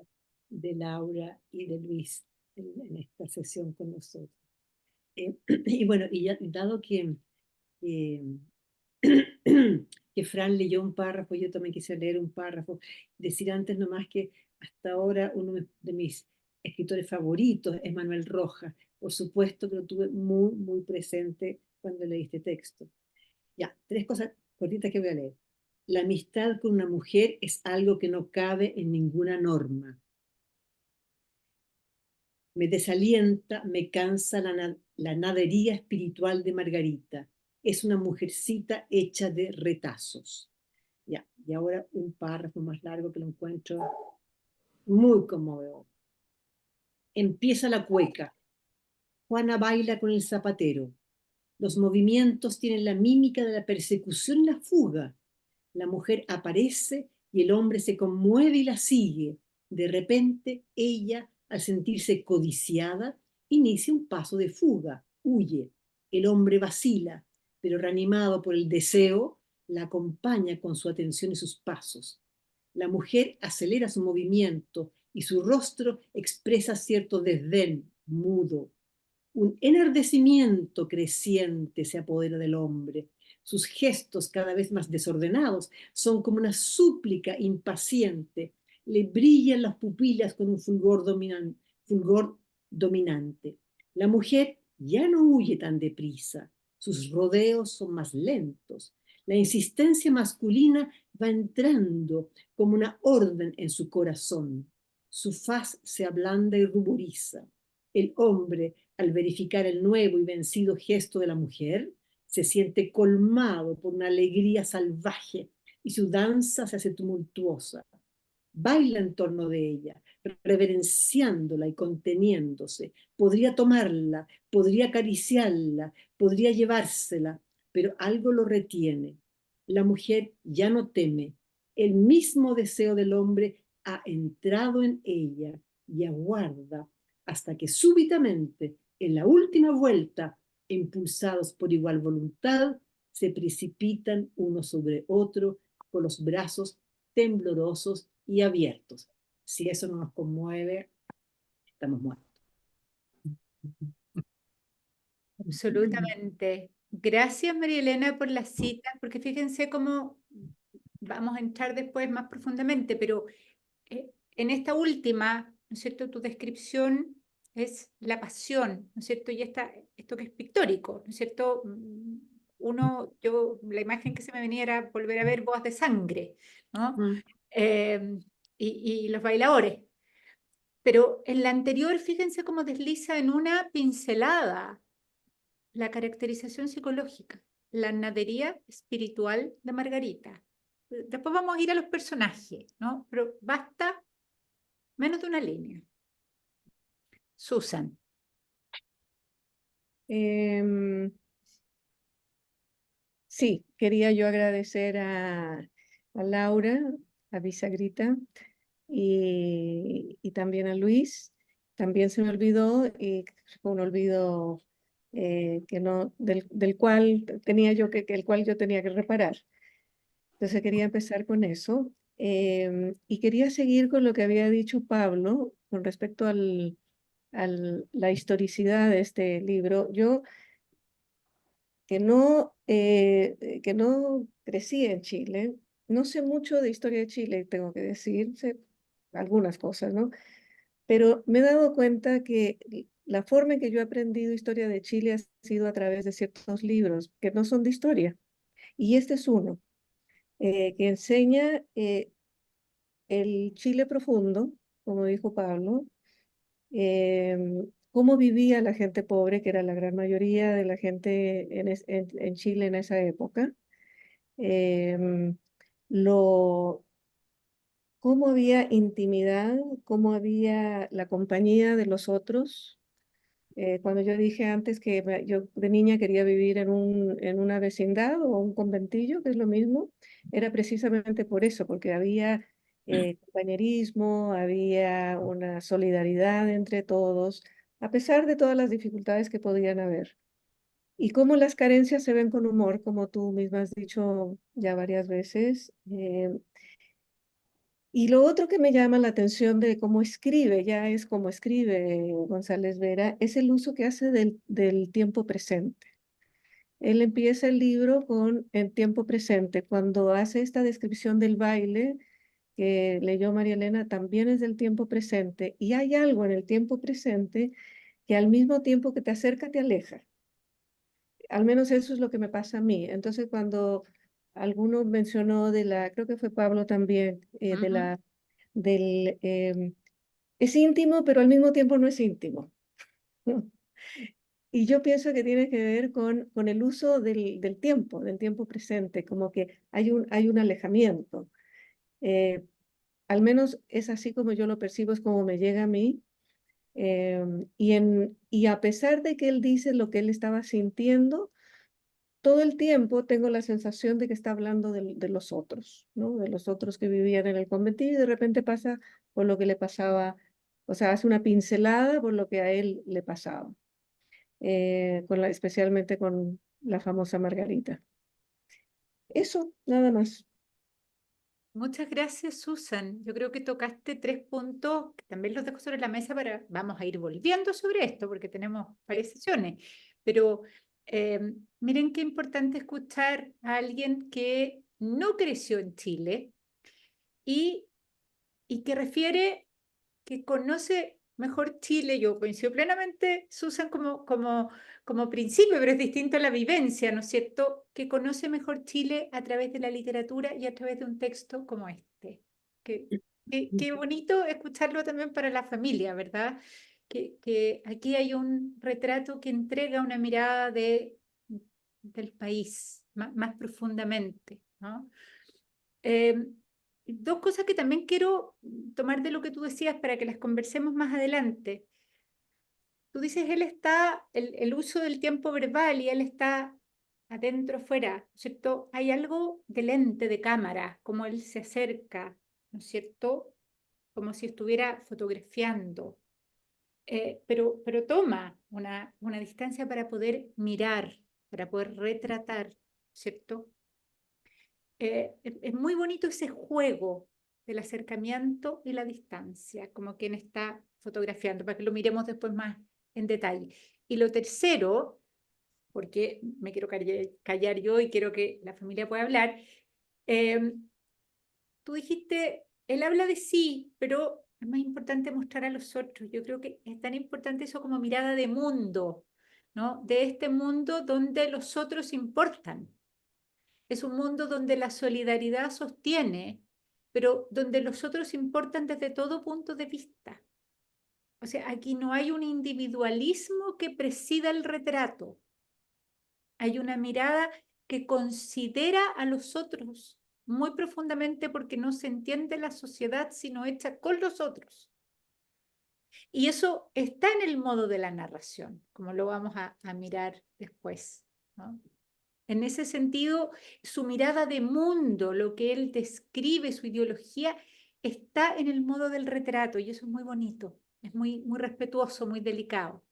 de Laura y de Luis en esta sesión con nosotros. Y bueno, y ya, dado que Fran leyó un párrafo, yo también quise leer un párrafo, decir antes nomás que hasta ahora uno de mis escritores favoritos es Manuel Rojas. Por supuesto que lo tuve muy, muy presente cuando leí este texto. Ya, 3 cosas cortitas que voy a leer. La amistad con una mujer es algo que no cabe en ninguna norma. Me desalienta, me cansa la nadería espiritual de Margarita. Es una mujercita hecha de retazos. Ya, y ahora un párrafo más largo que lo encuentro muy conmovedor. Empieza la cueca. Juana baila con el zapatero. Los movimientos tienen la mímica de la persecución y la fuga. La mujer aparece y el hombre se conmueve y la sigue. De repente, ella, al sentirse codiciada, inicia un paso de fuga, huye. El hombre vacila, pero reanimado por el deseo, la acompaña con su atención y sus pasos. La mujer acelera su movimiento y su rostro expresa cierto desdén mudo. Un enardecimiento creciente se apodera del hombre. Sus gestos, cada vez más desordenados, son como una súplica impaciente. Le brillan las pupilas con un fulgor dominante. La mujer ya no huye tan deprisa. Sus rodeos son más lentos. La insistencia masculina va entrando como una orden en su corazón. Su faz se ablanda y ruboriza. El hombre, al verificar el nuevo y vencido gesto de la mujer, se siente colmado por una alegría salvaje y su danza se hace tumultuosa. Baila en torno de ella, reverenciándola y conteniéndose. Podría tomarla, podría acariciarla, podría llevársela, pero algo lo retiene. La mujer ya no teme. El mismo deseo del hombre ha entrado en ella y aguarda hasta que súbitamente, en la última vuelta, impulsados por igual voluntad, se precipitan uno sobre otro con los brazos temblorosos y abiertos. Si eso no nos conmueve, estamos muertos. Absolutamente. Gracias, María Elena, por las citas, porque fíjense cómo vamos a entrar después más profundamente, pero en esta última, ¿no es cierto?, tu descripción es la pasión, ¿no es cierto?, y esto que es pictórico, ¿no es cierto? La imagen que se me venía era volver a ver Bodas de Sangre, ¿no? Y los bailadores. Pero en la anterior, fíjense cómo desliza en una pincelada la caracterización psicológica, la nadería espiritual de Margarita. Después vamos a ir a los personajes, ¿no? Pero basta menos de una línea. Susan. Sí, quería yo agradecer a Laura, a Bisagrita y también a Luis. También se me olvidó, y fue un olvido que no, del cual tenía yo el cual yo tenía que reparar. Entonces quería empezar con eso. Y quería seguir con lo que había dicho Pablo con respecto a la historicidad de este libro. Yo, que no crecí en Chile, no sé mucho de historia de Chile, tengo que decir, sé algunas cosas, ¿no? Pero me he dado cuenta que la forma en que yo he aprendido historia de Chile ha sido a través de ciertos libros que no son de historia. Y este es uno que enseña el Chile profundo, como dijo Pablo, cómo vivía la gente pobre, que era la gran mayoría de la gente en Chile en esa época, cómo había intimidad, cómo había la compañía de los otros. Cuando yo dije antes que yo de niña quería vivir en una vecindad o un conventillo, que es lo mismo, era precisamente por eso, porque había compañerismo, había una solidaridad entre todos, a pesar de todas las dificultades que podían haber. Y cómo las carencias se ven con humor, como tú misma has dicho ya varias veces. Y lo otro que me llama la atención de cómo escribe, ya es como escribe González Vera, es el uso que hace del tiempo presente. Él empieza el libro con el tiempo presente. Cuando hace esta descripción del baile que leyó María Elena, también es del tiempo presente. Y hay algo en el tiempo presente que al mismo tiempo que te acerca, te aleja. Al menos eso es lo que me pasa a mí. Entonces, cuando alguno mencionó creo que fue Pablo también, es íntimo, pero al mismo tiempo no es íntimo. Y yo pienso que tiene que ver con el uso del tiempo presente, como que hay un alejamiento. Al menos es así como yo lo percibo, es como me llega a mí. Y a pesar de que él dice lo que él estaba sintiendo, todo el tiempo tengo la sensación de que está hablando de los otros, ¿no? De los otros que vivían en el conventillo y de repente pasa por lo que le pasaba, o sea, hace una pincelada por lo que a él le pasaba, especialmente con la famosa Margarita. Eso, nada más. Muchas gracias, Susan. Yo creo que tocaste 3 puntos que también los dejo sobre la mesa vamos a ir volviendo sobre esto porque tenemos varias sesiones. Pero miren qué importante escuchar a alguien que no creció en Chile y que refiere que conoce mejor Chile. Yo coincido plenamente, Susan, como principio, pero es distinto a la vivencia, ¿no es cierto? Que conoce mejor Chile a través de la literatura y a través de un texto como este. Qué bonito escucharlo también para la familia, ¿verdad? Que aquí hay un retrato que entrega una mirada del país más profundamente, ¿no? Dos cosas que también quiero tomar de lo que tú decías para que las conversemos más adelante. Tú dices, el uso del tiempo verbal y él está adentro, afuera, ¿cierto? Hay algo de lente, de cámara, como él se acerca, ¿no es cierto? Como si estuviera fotografiando, pero toma una distancia para poder mirar, para poder retratar, ¿cierto? Es muy bonito ese juego del acercamiento y la distancia, como quien está fotografiando, para que lo miremos después más en detalle. Y lo tercero, porque me quiero callar yo y quiero que la familia pueda hablar, tú dijiste, él habla de sí, pero es más importante mostrar a los otros. Yo creo que es tan importante eso como mirada de mundo, ¿no? De este mundo donde los otros importan. Es un mundo donde la solidaridad sostiene, pero donde los otros importan desde todo punto de vista. O sea, aquí no hay un individualismo que presida el retrato. Hay una mirada que considera a los otros muy profundamente porque no se entiende la sociedad sino hecha con los otros. Y eso está en el modo de la narración, como lo vamos a mirar después, ¿no? En ese sentido, su mirada de mundo, lo que él describe, su ideología, está en el modo del retrato y eso es muy bonito, es muy respetuoso, muy delicado.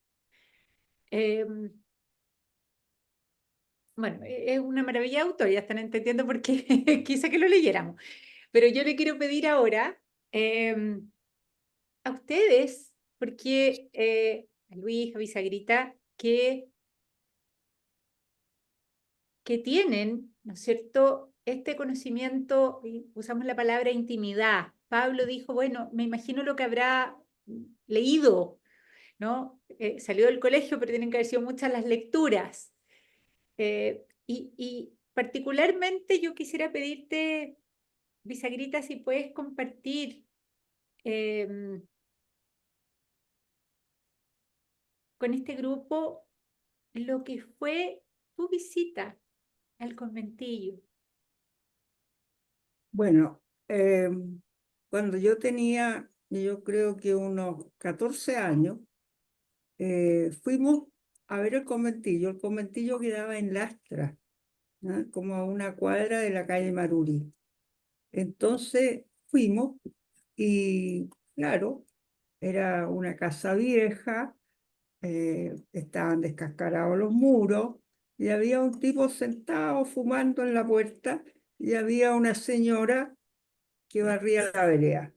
Bueno, es una maravilla de autor, ya están entendiendo por qué quise que lo leyéramos. Pero yo le quiero pedir ahora a ustedes, porque a Luis, a Bisagrita, que tienen, ¿no es cierto?, este conocimiento, y usamos la palabra intimidad. Pablo dijo, bueno, me imagino lo que habrá leído, ¿no? Salió del colegio, pero tienen que haber sido muchas las lecturas. Y particularmente yo quisiera pedirte, Bisagrita, si puedes compartir con este grupo lo que fue tu visita al conventillo. Bueno, cuando yo tenía, yo creo que unos 14 años, fuimos a ver el conventillo. El conventillo quedaba en Lastra, ¿no? Como a una cuadra de la calle Maruri. Entonces fuimos y, claro, era una casa vieja, estaban descascarados los muros y había un tipo sentado fumando en la puerta y había una señora que barría la vereda.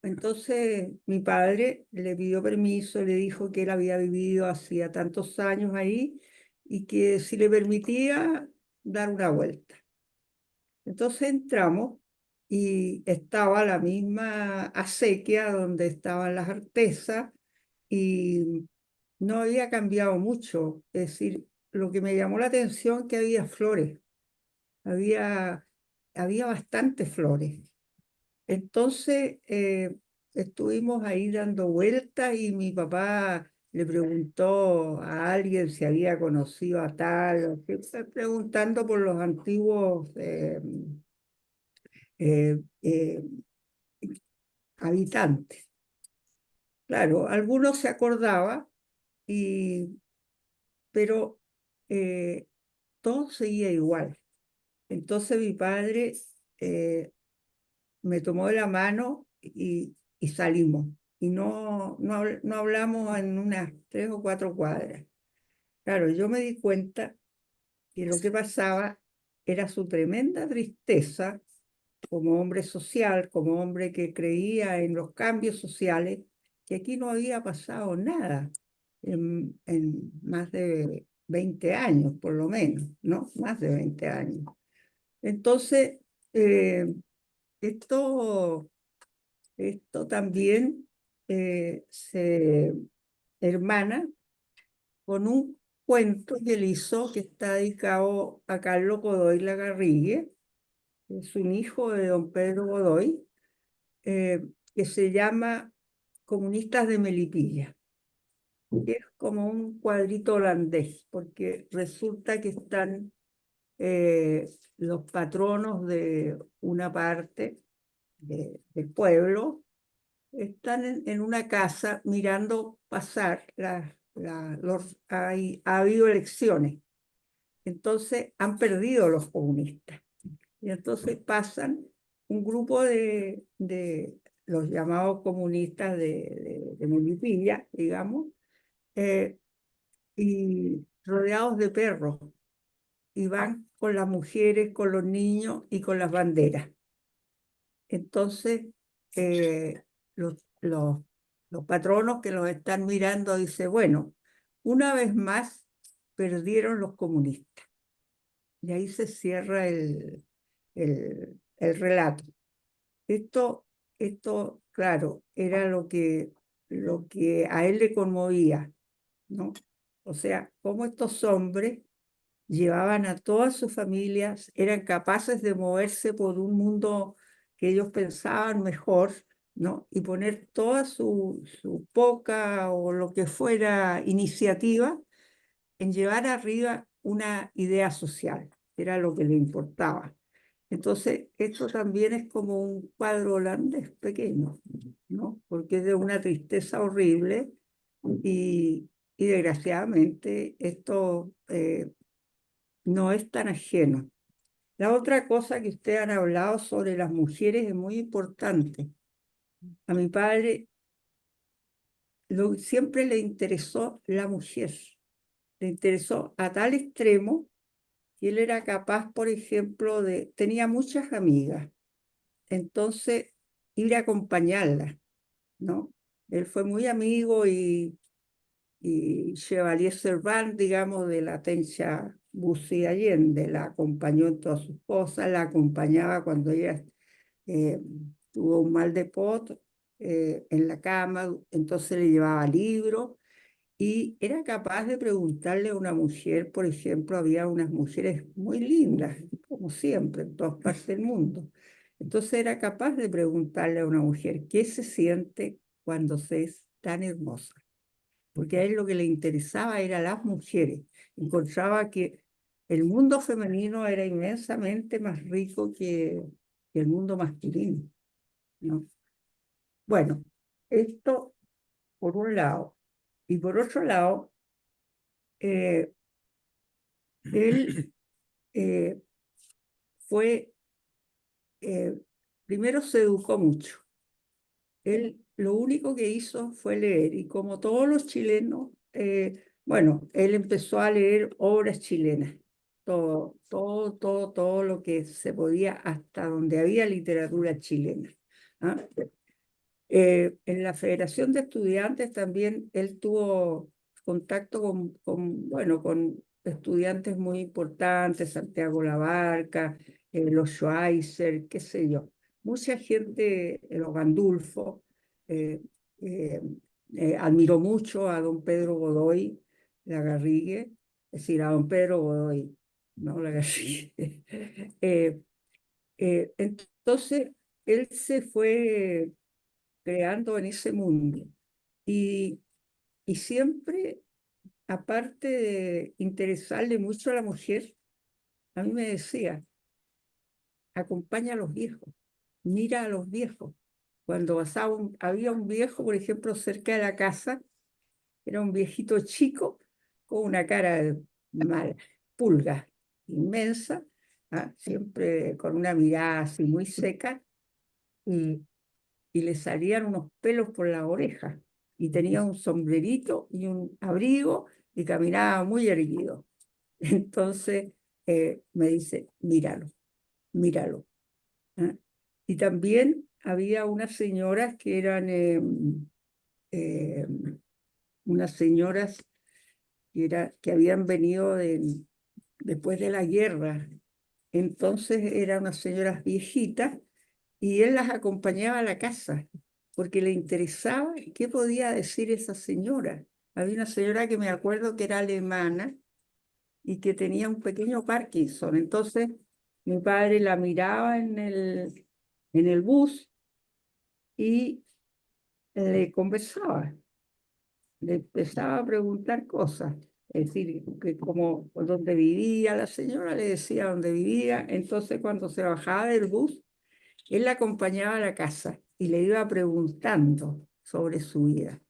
Entonces mi padre le pidió permiso, le dijo que él había vivido hacía tantos años ahí y que si le permitía dar una vuelta. Entonces entramos y estaba la misma acequia donde estaban las artesas y no había cambiado mucho. Es decir, lo que me llamó la atención que había flores, había, había bastantes flores. Entonces estuvimos ahí dando vueltas y mi papá le preguntó a alguien si había conocido a tal, o preguntando por los antiguos eh, eh, habitantes. Claro, algunos se acordaba, pero todo seguía igual. Entonces mi padre me tomó de la mano y salimos. Y no hablamos en unas 3 o 4 cuadras. Claro, yo me di cuenta que lo que pasaba era su tremenda tristeza como hombre social, como hombre que creía en los cambios sociales, que aquí no había pasado nada en más de 20 años, por lo menos, ¿no? Más de 20 años. Entonces, eh, esto, esto también se hermana con un cuento que él hizo que está dedicado a Carlos Godoy Lagarrigue, que es un hijo de don Pedro Godoy, que se llama Comunistas de Melipilla, que es como un cuadrito holandés, porque resulta que están los patronos de una parte del pueblo, están en una casa mirando pasar, ha habido elecciones, entonces han perdido los comunistas. Y entonces pasan un grupo de los llamados comunistas de Melipilla, digamos, y rodeados de perros, y van con las mujeres, con los niños y con las banderas. Entonces, los patronos que los están mirando dicen, bueno, una vez más perdieron los comunistas. Y ahí se cierra el relato. Esto, claro, era lo que a él le conmovía, ¿no? O sea, cómo estos hombres llevaban a todas sus familias, eran capaces de moverse por un mundo que ellos pensaban mejor, ¿no? Y poner toda su poca o lo que fuera iniciativa en llevar arriba una idea social, que era lo que le importaba. Entonces, esto también es como un cuadro holandés pequeño, ¿no? Porque es de una tristeza horrible y desgraciadamente esto no es tan ajeno. La otra cosa que ustedes han hablado sobre las mujeres es muy importante. A mi padre siempre le interesó la mujer. Le interesó a tal extremo que él era capaz, por ejemplo, tenía muchas amigas, entonces ir a acompañarlas, ¿no? Él fue muy amigo y Chevalier Servant, digamos, de la Tencha Bussi Allende, la acompañó en todas sus cosas, la acompañaba cuando ella tuvo un mal de pot en la cama, entonces le llevaba libros y era capaz de preguntarle a una mujer, por ejemplo, había unas mujeres muy lindas, como siempre, en todas partes del mundo. Entonces era capaz de preguntarle a una mujer qué se siente cuando se es tan hermosa, porque a él lo que le interesaba era las mujeres. Encontraba que el mundo femenino era inmensamente más rico que el mundo masculino, ¿no? Bueno, esto por un lado. Y por otro lado, él fue primero se educó mucho. Él lo único que hizo fue leer, y como todos los chilenos, bueno, él empezó a leer obras chilenas, todo lo que se podía, hasta donde había literatura chilena. ¿Ah? En la Federación de Estudiantes también él tuvo contacto bueno, con estudiantes muy importantes, Santiago Labarca, los Schweitzer, qué sé yo. Mucha gente, los Gandulfo, eh, eh, admiró mucho a don Pedro Godoy Lagarrigue, es decir, a don Pedro Godoy, no Lagarrigue. Entonces, él se fue creando en ese mundo. Y siempre, aparte de interesarle mucho a la mujer, a mí me decía, acompaña a los viejos, mira a los viejos. Cuando había un viejo, por ejemplo, cerca de la casa, era un viejito chico con una cara de mala, pulga, inmensa, siempre con una mirada así muy seca, y le salían unos pelos por la oreja, y tenía un sombrerito y un abrigo, y caminaba muy erguido. Entonces me dice, míralo, míralo. ¿Ah? Y también había unas señoras que eran unas señoras que habían venido después de la guerra. Entonces eran unas señoras viejitas, y él las acompañaba a la casa porque le interesaba qué podía decir esa señora. Había una señora que me acuerdo que era alemana y que tenía un pequeño Parkinson. Entonces mi padre la miraba en el bus y le conversaba, le empezaba a preguntar cosas. Es decir, que como dónde vivía la señora, le decía dónde vivía. Entonces cuando se bajaba del bus, él la acompañaba a la casa y le iba preguntando sobre su vida.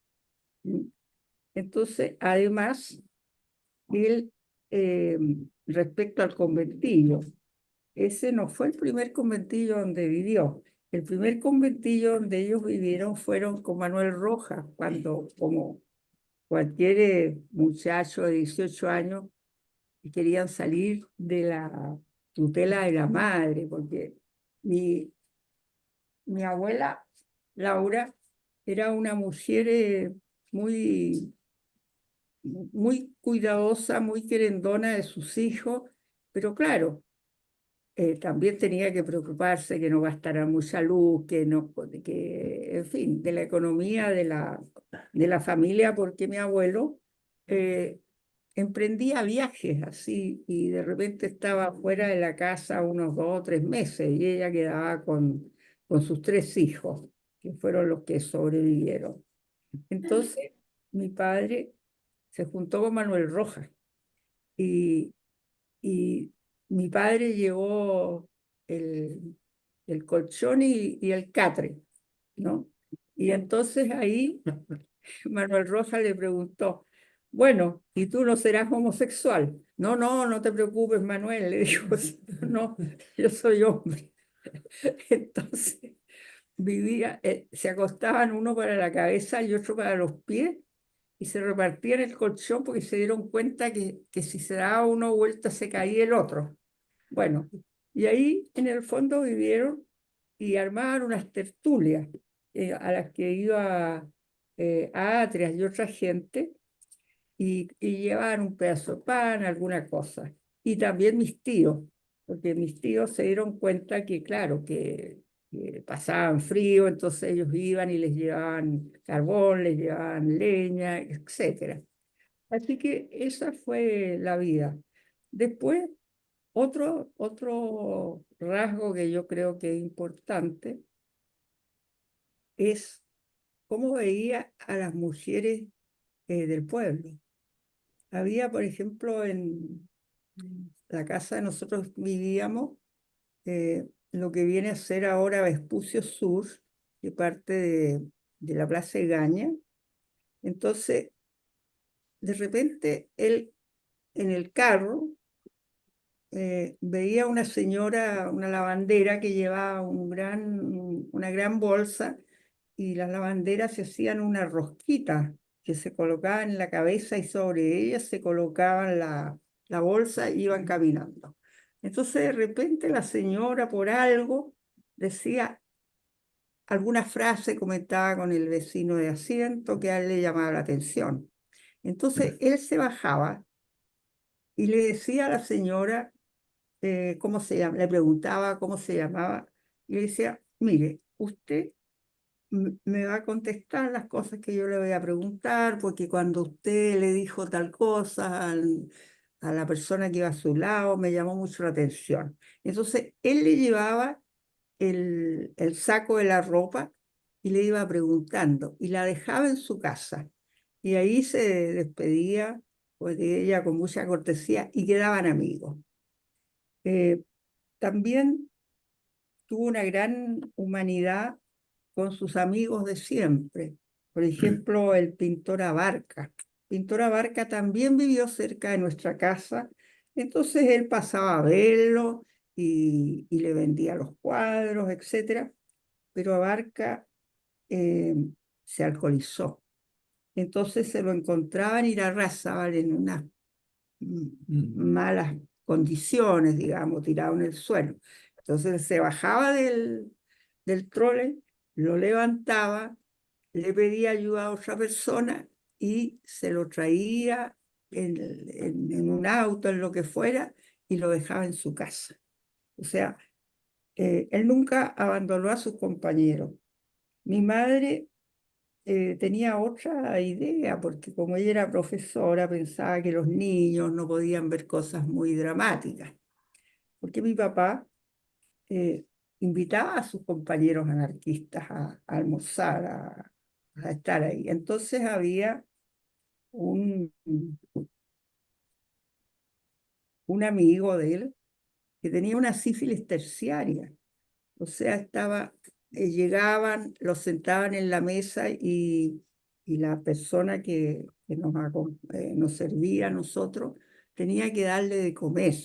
Entonces, además, él, respecto al conventillo, ese no fue el primer conventillo donde vivió. El primer conventillo donde ellos vivieron fueron con Manuel Rojas, cuando, como cualquier muchacho de 18 años, querían salir de la tutela de la madre, porque mi abuela Laura era una mujer muy, muy cuidadosa, muy querendona de sus hijos, pero claro, también tenía que preocuparse que no gastara mucha luz, en fin, de la economía de la familia, porque mi abuelo emprendía viajes así, y de repente estaba fuera de la casa unos 2 o 3 meses, y ella quedaba con sus 3 hijos, que fueron los que sobrevivieron. Entonces, mi padre se juntó con Manuel Rojas, y mi padre llevó el colchón y el catre, ¿no? Y entonces ahí Manuel Rojas le preguntó, bueno, ¿y tú no serás homosexual? No, no, no te preocupes, Manuel, le dijo, no, yo soy hombre. Entonces se acostaban uno para la cabeza y otro para los pies, y se repartían el colchón porque se dieron cuenta que si se daba uno vuelta se caía el otro. Bueno, y ahí en el fondo vivieron y armaban unas tertulias a las que iba Atrias y otra gente, y llevaban un pedazo de pan, alguna cosa. Y también mis tíos, porque mis tíos se dieron cuenta que, claro, que pasaban frío, entonces ellos iban y les llevaban carbón, les llevaban leña, etc. Así que esa fue la vida. Después, otro rasgo que yo creo que es importante es cómo veía a las mujeres del pueblo. Había, por ejemplo, en la casa de nosotros vivíamos, lo que viene a ser ahora Vespucio Sur, que parte de la Plaza Egaña. Entonces, de repente, él en el carro veía una señora, una lavandera que llevaba una gran bolsa y las lavanderas se hacían una rosquita que se colocaban en la cabeza y sobre ella se colocaban la bolsa y iban caminando. Entonces de repente la señora por algo decía alguna frase, comentaba con el vecino de asiento que a él le llamaba la atención. Entonces él se bajaba y le decía a la señora cómo se llama, le preguntaba cómo se llamaba y le decía, mire, usted me va a contestar las cosas que yo le voy a preguntar, porque cuando usted le dijo tal cosa a la persona que iba a su lado, me llamó mucho la atención. Entonces, él le llevaba el saco de la ropa y le iba preguntando, y la dejaba en su casa. Y ahí se despedía pues, de ella con mucha cortesía y quedaban amigos. También tuvo una gran humanidad con sus amigos de siempre. Por ejemplo, el pintor Abarca. Pintor Abarca también vivió cerca de nuestra casa, entonces él pasaba a verlo y le vendía los cuadros, etc. Pero Abarca se alcoholizó. Entonces se lo encontraban y la arrasaban en unas malas condiciones, digamos, tirado en el suelo. Entonces se bajaba del trole, lo levantaba, le pedía ayuda a otra persona y se lo traía en un auto, en lo que fuera, y lo dejaba en su casa. O sea, él nunca abandonó a sus compañeros. Mi madre tenía otra idea, porque como ella era profesora, pensaba que los niños no podían ver cosas muy dramáticas, porque mi papá invitaba a sus compañeros anarquistas a almorzar, a estar ahí. Entonces había un amigo de él que tenía una sífilis terciaria, o sea, llegaban, los sentaban en la mesa y la persona que nos servía a nosotros tenía que darle de comer.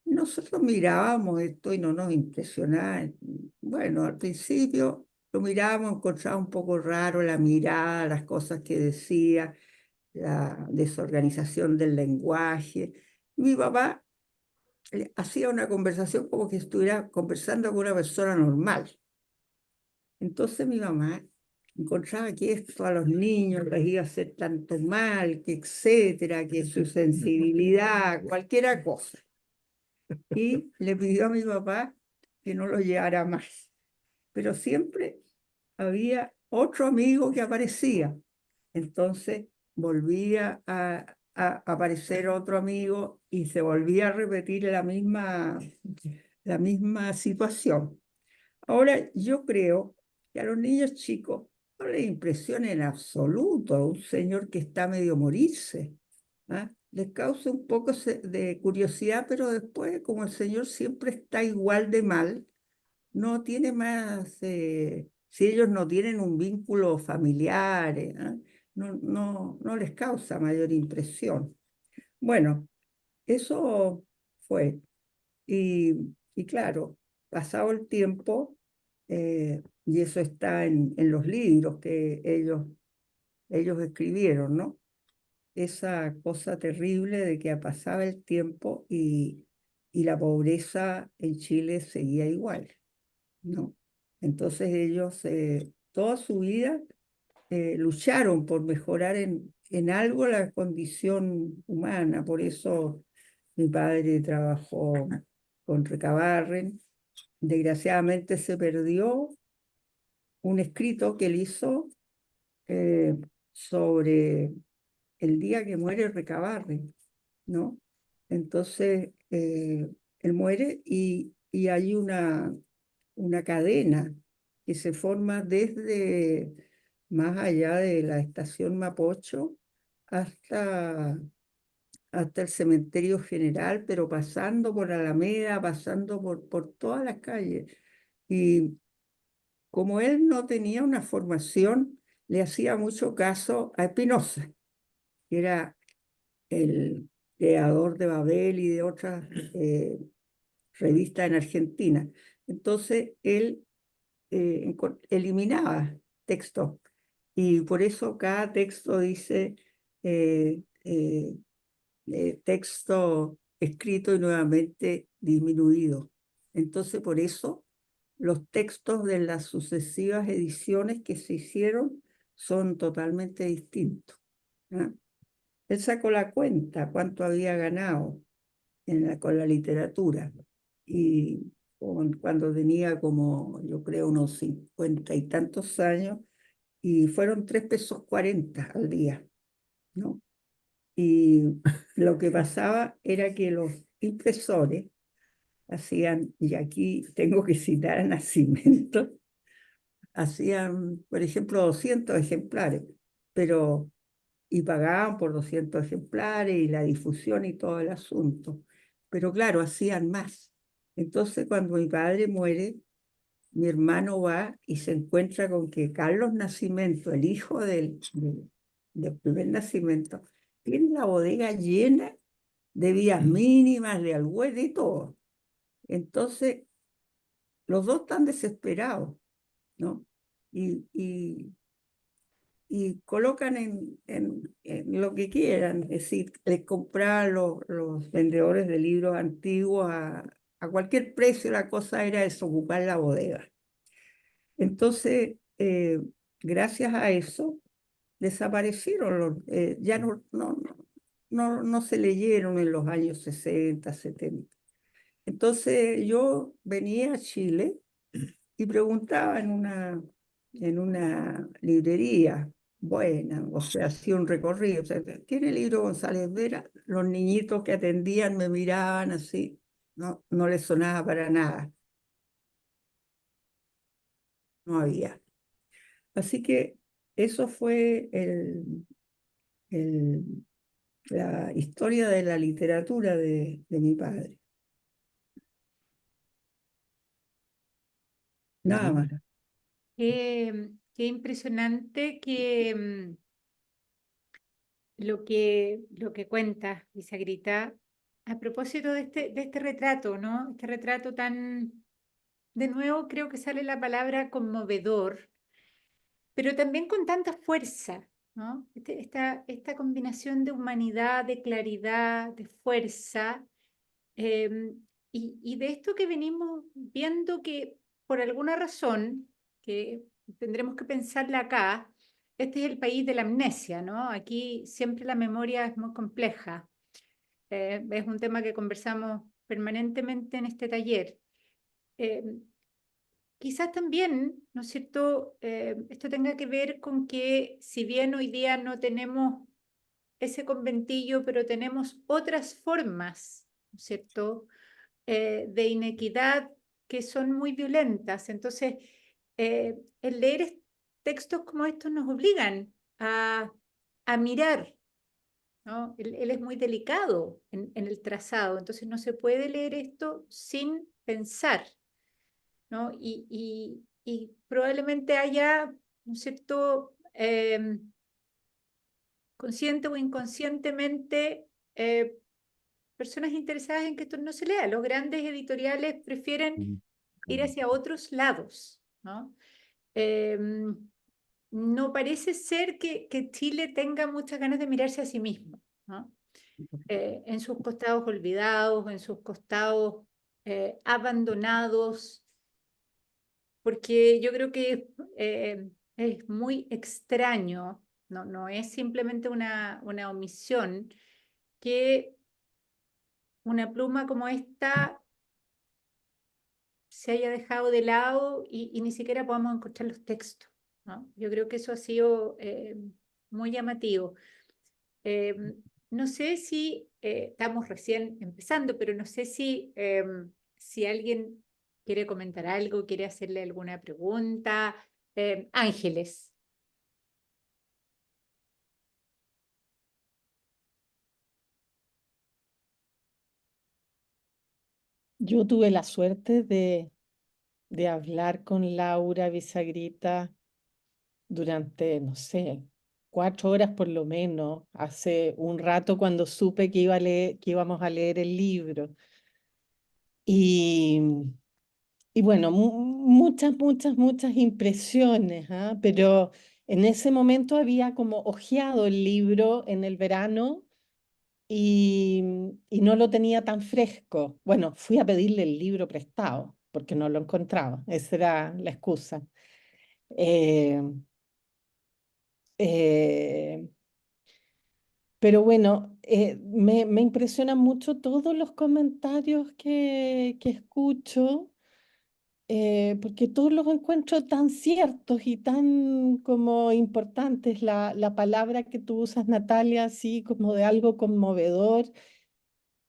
Nosotros mirábamos esto y no nos impresionaba. Bueno, al principio lo mirábamos, encontraba un poco raro la mirada, las cosas que decía, la desorganización del lenguaje. Mi papá hacía una conversación como que estuviera conversando con una persona normal. Entonces mi mamá encontraba que esto a los niños les iba a hacer tanto mal, que etcétera, que su sensibilidad, cualquiera cosa. Y le pidió a mi papá que no lo llevara más. Pero siempre había otro amigo que aparecía. Entonces volvía a aparecer otro amigo y se volvía a repetir la misma situación. Ahora, yo creo que a los niños chicos no les impresiona en absoluto a un señor que está medio morirse. ¿Ah? Les causa un poco de curiosidad, pero después, como el señor siempre está igual de mal, no tiene más, si ellos no tienen un vínculo familiar, no les causa mayor impresión. Bueno, eso fue. Y claro, pasado el tiempo, y eso está en los libros que ellos escribieron, ¿no? Esa cosa terrible de que pasaba el tiempo y la pobreza en Chile seguía igual, ¿no? Entonces ellos toda su vida lucharon por mejorar en algo la condición humana. Por eso mi padre trabajó con Recabarren. Desgraciadamente se perdió un escrito que él hizo sobre el día que muere Recabarren, ¿no? Entonces, él muere y hay una cadena que se forma desde más allá de la estación Mapocho hasta el cementerio general, pero pasando por Alameda, pasando por todas las calles. Y como él no tenía una formación, le hacía mucho caso a Espinosa, que era el creador de Babel y de otras revistas en Argentina. Entonces, él eliminaba textos y por eso cada texto dice texto escrito y nuevamente disminuido. Entonces, por eso los textos de las sucesivas ediciones que se hicieron son totalmente distintos. Él sacó la cuenta cuánto había ganado con la literatura y cuando tenía como, yo creo, unos 50 y tantos años, y fueron 3,40 pesos al día, ¿no? Y lo que pasaba era que los impresores hacían, y aquí tengo que citar a Nacimiento, hacían, por ejemplo, 200 ejemplares, pero, y pagaban por 200 ejemplares y la difusión y todo el asunto. Pero claro, hacían más. Entonces, cuando mi padre muere, mi hermano va y se encuentra con que Carlos Nacimiento, el hijo del primer Nacimiento, tiene la bodega llena de vías mínimas, de Alhué, de todo. Entonces, los dos están desesperados, ¿no? Y colocan en lo que quieran, es decir, les compran los vendedores de libros antiguos a cualquier precio, la cosa era desocupar la bodega. Entonces, gracias a eso, desaparecieron, ya no se leyeron en los años 60, 70. Entonces yo venía a Chile y preguntaba en una librería buena, o sea, hacía un recorrido, o sea, ¿tiene el libro González Vera? Los niñitos que atendían me miraban así, no les sonaba para nada, no había. Así que eso fue la historia de la literatura de mi padre. Nada más. Qué impresionante que lo que cuentas, Isagrita, a propósito de este retrato, ¿no? Este retrato tan, de nuevo creo que sale la palabra conmovedor, pero también con tanta fuerza, ¿no? Esta combinación de humanidad, de claridad, de fuerza, y de esto que venimos viendo que por alguna razón, que tendremos que pensarla acá, este es el país de la amnesia, ¿no? Aquí siempre la memoria es muy compleja. Es un tema que conversamos permanentemente en este taller. Eh, Quizás también, ¿no es cierto?, esto tenga que ver con que si bien hoy día no tenemos ese conventillo, pero tenemos otras formas, ¿no es cierto?, de inequidad que son muy violentas. Entonces, el leer textos como estos nos obligan a mirar, ¿no? Él es muy delicado en el trazado, entonces no se puede leer esto sin pensar, ¿no? Y probablemente haya, ¿no es cierto?, consciente o inconscientemente, personas interesadas en que esto no se lea. Los grandes editoriales prefieren ir hacia otros lados, ¿no? No parece ser que Chile tenga muchas ganas de mirarse a sí mismo, ¿no? En sus costados olvidados, en sus costados abandonados, porque yo creo que es muy extraño, no es simplemente una omisión, que una pluma como esta se haya dejado de lado y ni siquiera podamos encontrar los textos, ¿no? Yo creo que eso ha sido muy llamativo. No sé si estamos recién empezando, pero no sé si alguien quiere comentar algo, quiere hacerle alguna pregunta. Ángeles. Yo tuve la suerte de hablar con Laura Bisagrita durante, no sé, 4 horas por lo menos, hace un rato cuando supe que que íbamos a leer el libro. Y, y bueno, muchas, muchas, muchas impresiones, ¿ah? Pero en ese momento había como hojeado el libro en el verano y no lo tenía tan fresco. Bueno, fui a pedirle el libro prestado porque no lo encontraba. Esa era la excusa. Eh, eh, pero bueno, me impresionan mucho todos los comentarios que escucho, porque todos los encuentro tan ciertos y tan como importantes. La palabra que tú usas, Natalia, así como de algo conmovedor,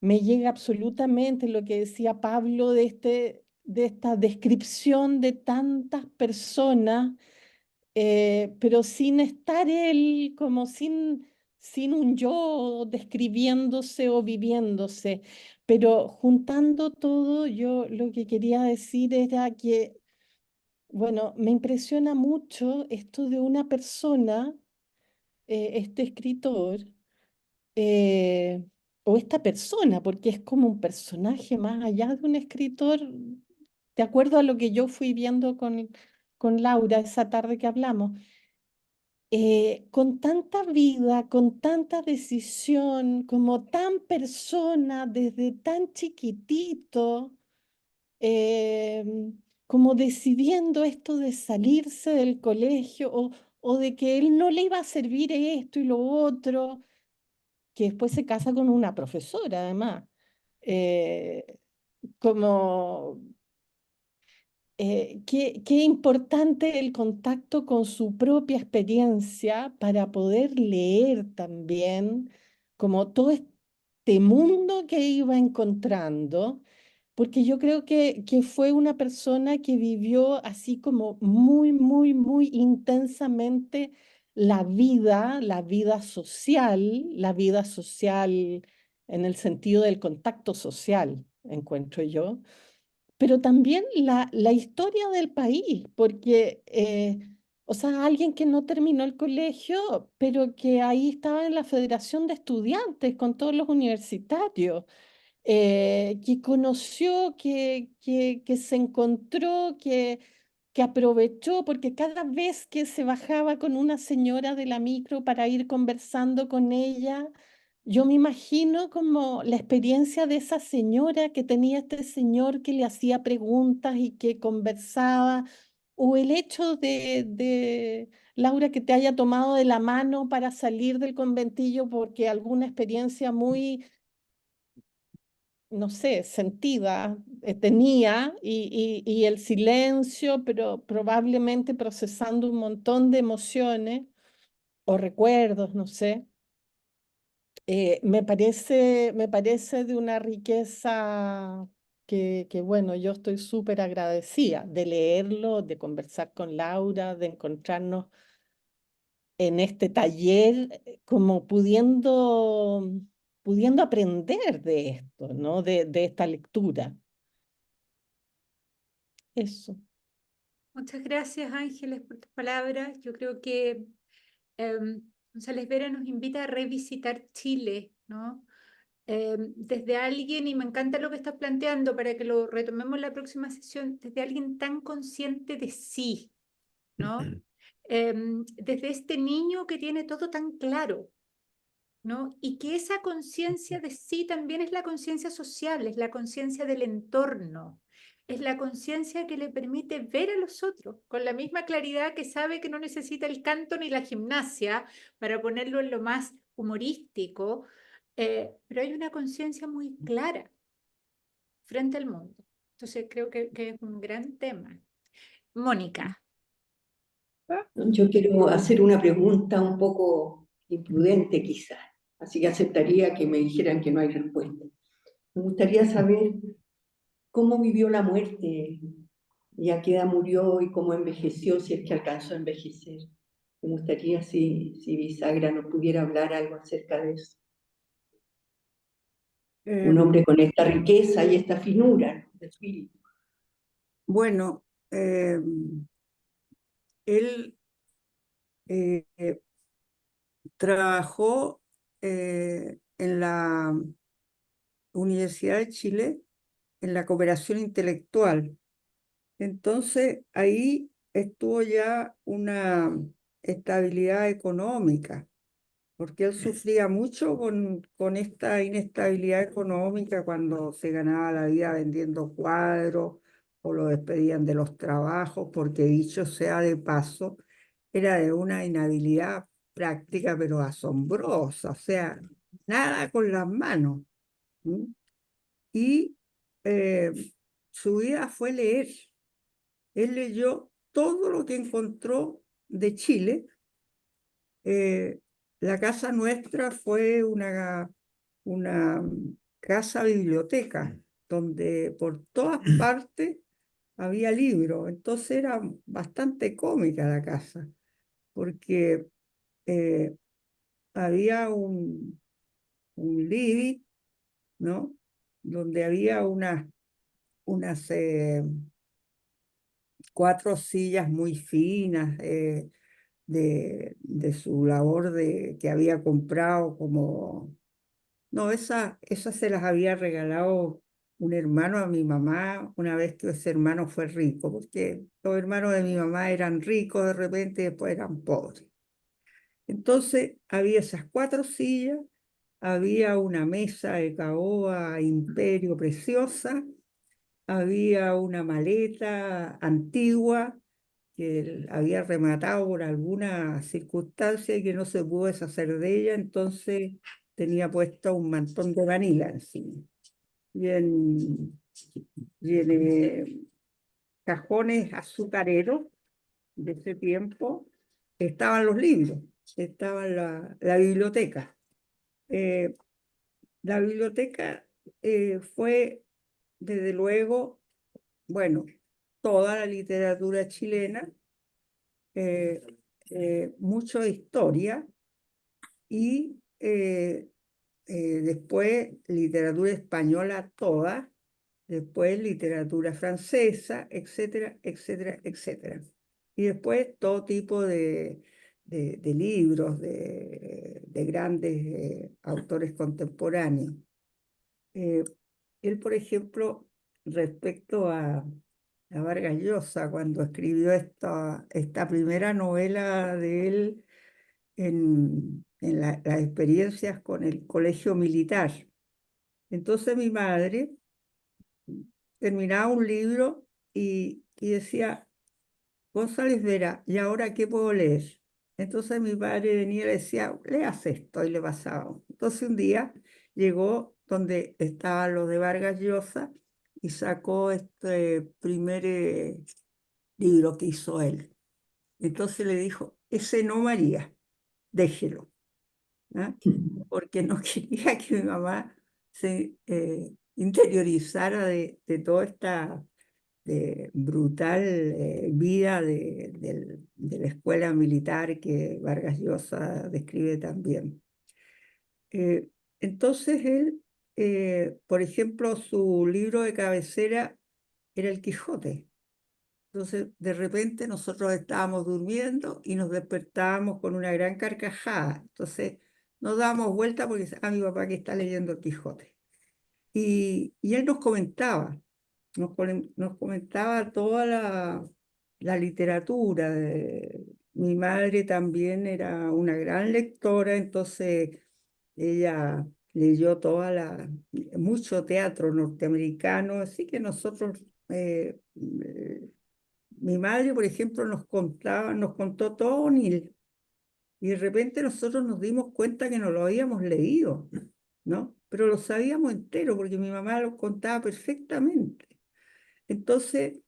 me llega absolutamente lo que decía Pablo de esta descripción de tantas personas, pero sin estar él, como sin un yo describiéndose o viviéndose. Pero juntando todo, yo lo que quería decir era que, bueno, me impresiona mucho esto de una persona, este escritor, eh, o esta persona, porque es como un personaje más allá de un escritor, de acuerdo a lo que yo fui viendo con Laura esa tarde que hablamos, con tanta vida, con tanta decisión, como tan persona desde tan chiquitito, eh, como decidiendo esto de salirse del colegio o de que él no le iba a servir esto y lo otro, que después se casa con una profesora además. Eh, como qué importante el contacto con su propia experiencia para poder leer también como todo este mundo que iba encontrando, porque yo creo que fue una persona que vivió así como muy, muy, muy intensamente la vida social en el sentido del contacto social, encuentro yo, pero también la historia del país, porque, o sea, alguien que no terminó el colegio, pero que ahí estaba en la Federación de Estudiantes con todos los universitarios, que conoció, que se encontró, que aprovechó, porque cada vez que se bajaba con una señora de la micro para ir conversando con ella, yo me imagino como la experiencia de esa señora que tenía este señor que le hacía preguntas y que conversaba, o el hecho de Laura, que te haya tomado de la mano para salir del conventillo porque alguna experiencia muy, no sé, sentida tenía y el silencio, pero probablemente procesando un montón de emociones o recuerdos, no sé. Me parece de una riqueza bueno, yo estoy súper agradecida de leerlo, de conversar con Laura, de encontrarnos en este taller, como pudiendo aprender de esto, ¿no? De esta lectura. Eso. Muchas gracias, Ángeles, por tus palabras. Yo creo que González Vera nos invita a revisitar Chile, ¿no? Desde alguien, y me encanta lo que estás planteando para que lo retomemos en la próxima sesión, desde alguien tan consciente de sí, ¿no? Desde este niño que tiene todo tan claro, ¿no? Y que esa conciencia de sí también es la conciencia social, es la conciencia del entorno, es la conciencia que le permite ver a los otros con la misma claridad que sabe que no necesita el canto ni la gimnasia para ponerlo en lo más humorístico, pero hay una conciencia muy clara frente al mundo. Entonces creo que es un gran tema. Mónica. Yo quiero hacer una pregunta un poco imprudente quizás, así que aceptaría que me dijeran que no hay respuesta. Me gustaría saber cómo vivió la muerte y a qué edad murió y cómo envejeció, si es que alcanzó a envejecer. Me gustaría si Bisagra nos pudiera hablar algo acerca de eso. Un hombre con esta riqueza y esta finura de espíritu. Bueno, él trabajó en la Universidad de Chile en la cooperación intelectual. Entonces ahí estuvo ya una estabilidad económica, porque él sufría mucho con esta inestabilidad económica cuando se ganaba la vida vendiendo cuadros o lo despedían de los trabajos, porque dicho sea de paso, era de una inhabilidad práctica pero asombrosa, o sea, nada con las manos. ¿Mm? Y eh, su vida fue leer. Él leyó todo lo que encontró de Chile. La casa nuestra fue una casa biblioteca, donde por todas partes había libros. Entonces era bastante cómica la casa, porque había un living, ¿no? Donde había unas 4 sillas muy finas de su labor que había comprado como... No, esas se las había regalado un hermano a mi mamá una vez que ese hermano fue rico, porque los hermanos de mi mamá eran ricos de repente y después eran pobres. Entonces había esas 4 sillas, había una mesa de caoba Imperio preciosa, había una maleta antigua que él había rematado por alguna circunstancia y que no se pudo deshacer de ella, entonces tenía puesto un mantón de Manila encima. Y en cajones azucareros de ese tiempo estaban los libros, estaba la biblioteca. La biblioteca fue, desde luego, bueno, toda la literatura chilena, mucho de historia y después literatura española toda, después literatura francesa, etcétera, etcétera, etcétera. Y después todo tipo de libros de grandes autores contemporáneos. Él, por ejemplo, respecto a Vargas Llosa, cuando escribió esta primera novela de él en las experiencias con el colegio militar. Entonces mi madre terminaba un libro y decía, González Vera, ¿y ahora qué puedo leer? Entonces mi padre venía y le decía, leas esto, y le pasaba. Entonces un día llegó donde estaba lo de Vargas Llosa y sacó este primer libro que hizo él. Entonces le dijo, ese no, María, déjelo, ¿ah? Porque no quería que mi mamá se interiorizara de toda esta brutal vida de la escuela militar que Vargas Llosa describe también. Entonces él, por ejemplo, su libro de cabecera era El Quijote. Entonces, de repente nosotros estábamos durmiendo y nos despertábamos con una gran carcajada. Entonces, nos dábamos vuelta porque a mi papá que está leyendo El Quijote. Y él nos comentaba toda la literatura. Mi madre también era una gran lectora, entonces ella leyó mucho teatro norteamericano, así que nosotros, mi madre, por ejemplo, nos contó O'Neill, y de repente nosotros nos dimos cuenta que no lo habíamos leído, ¿no? Pero lo sabíamos entero porque mi mamá lo contaba perfectamente. Entonces,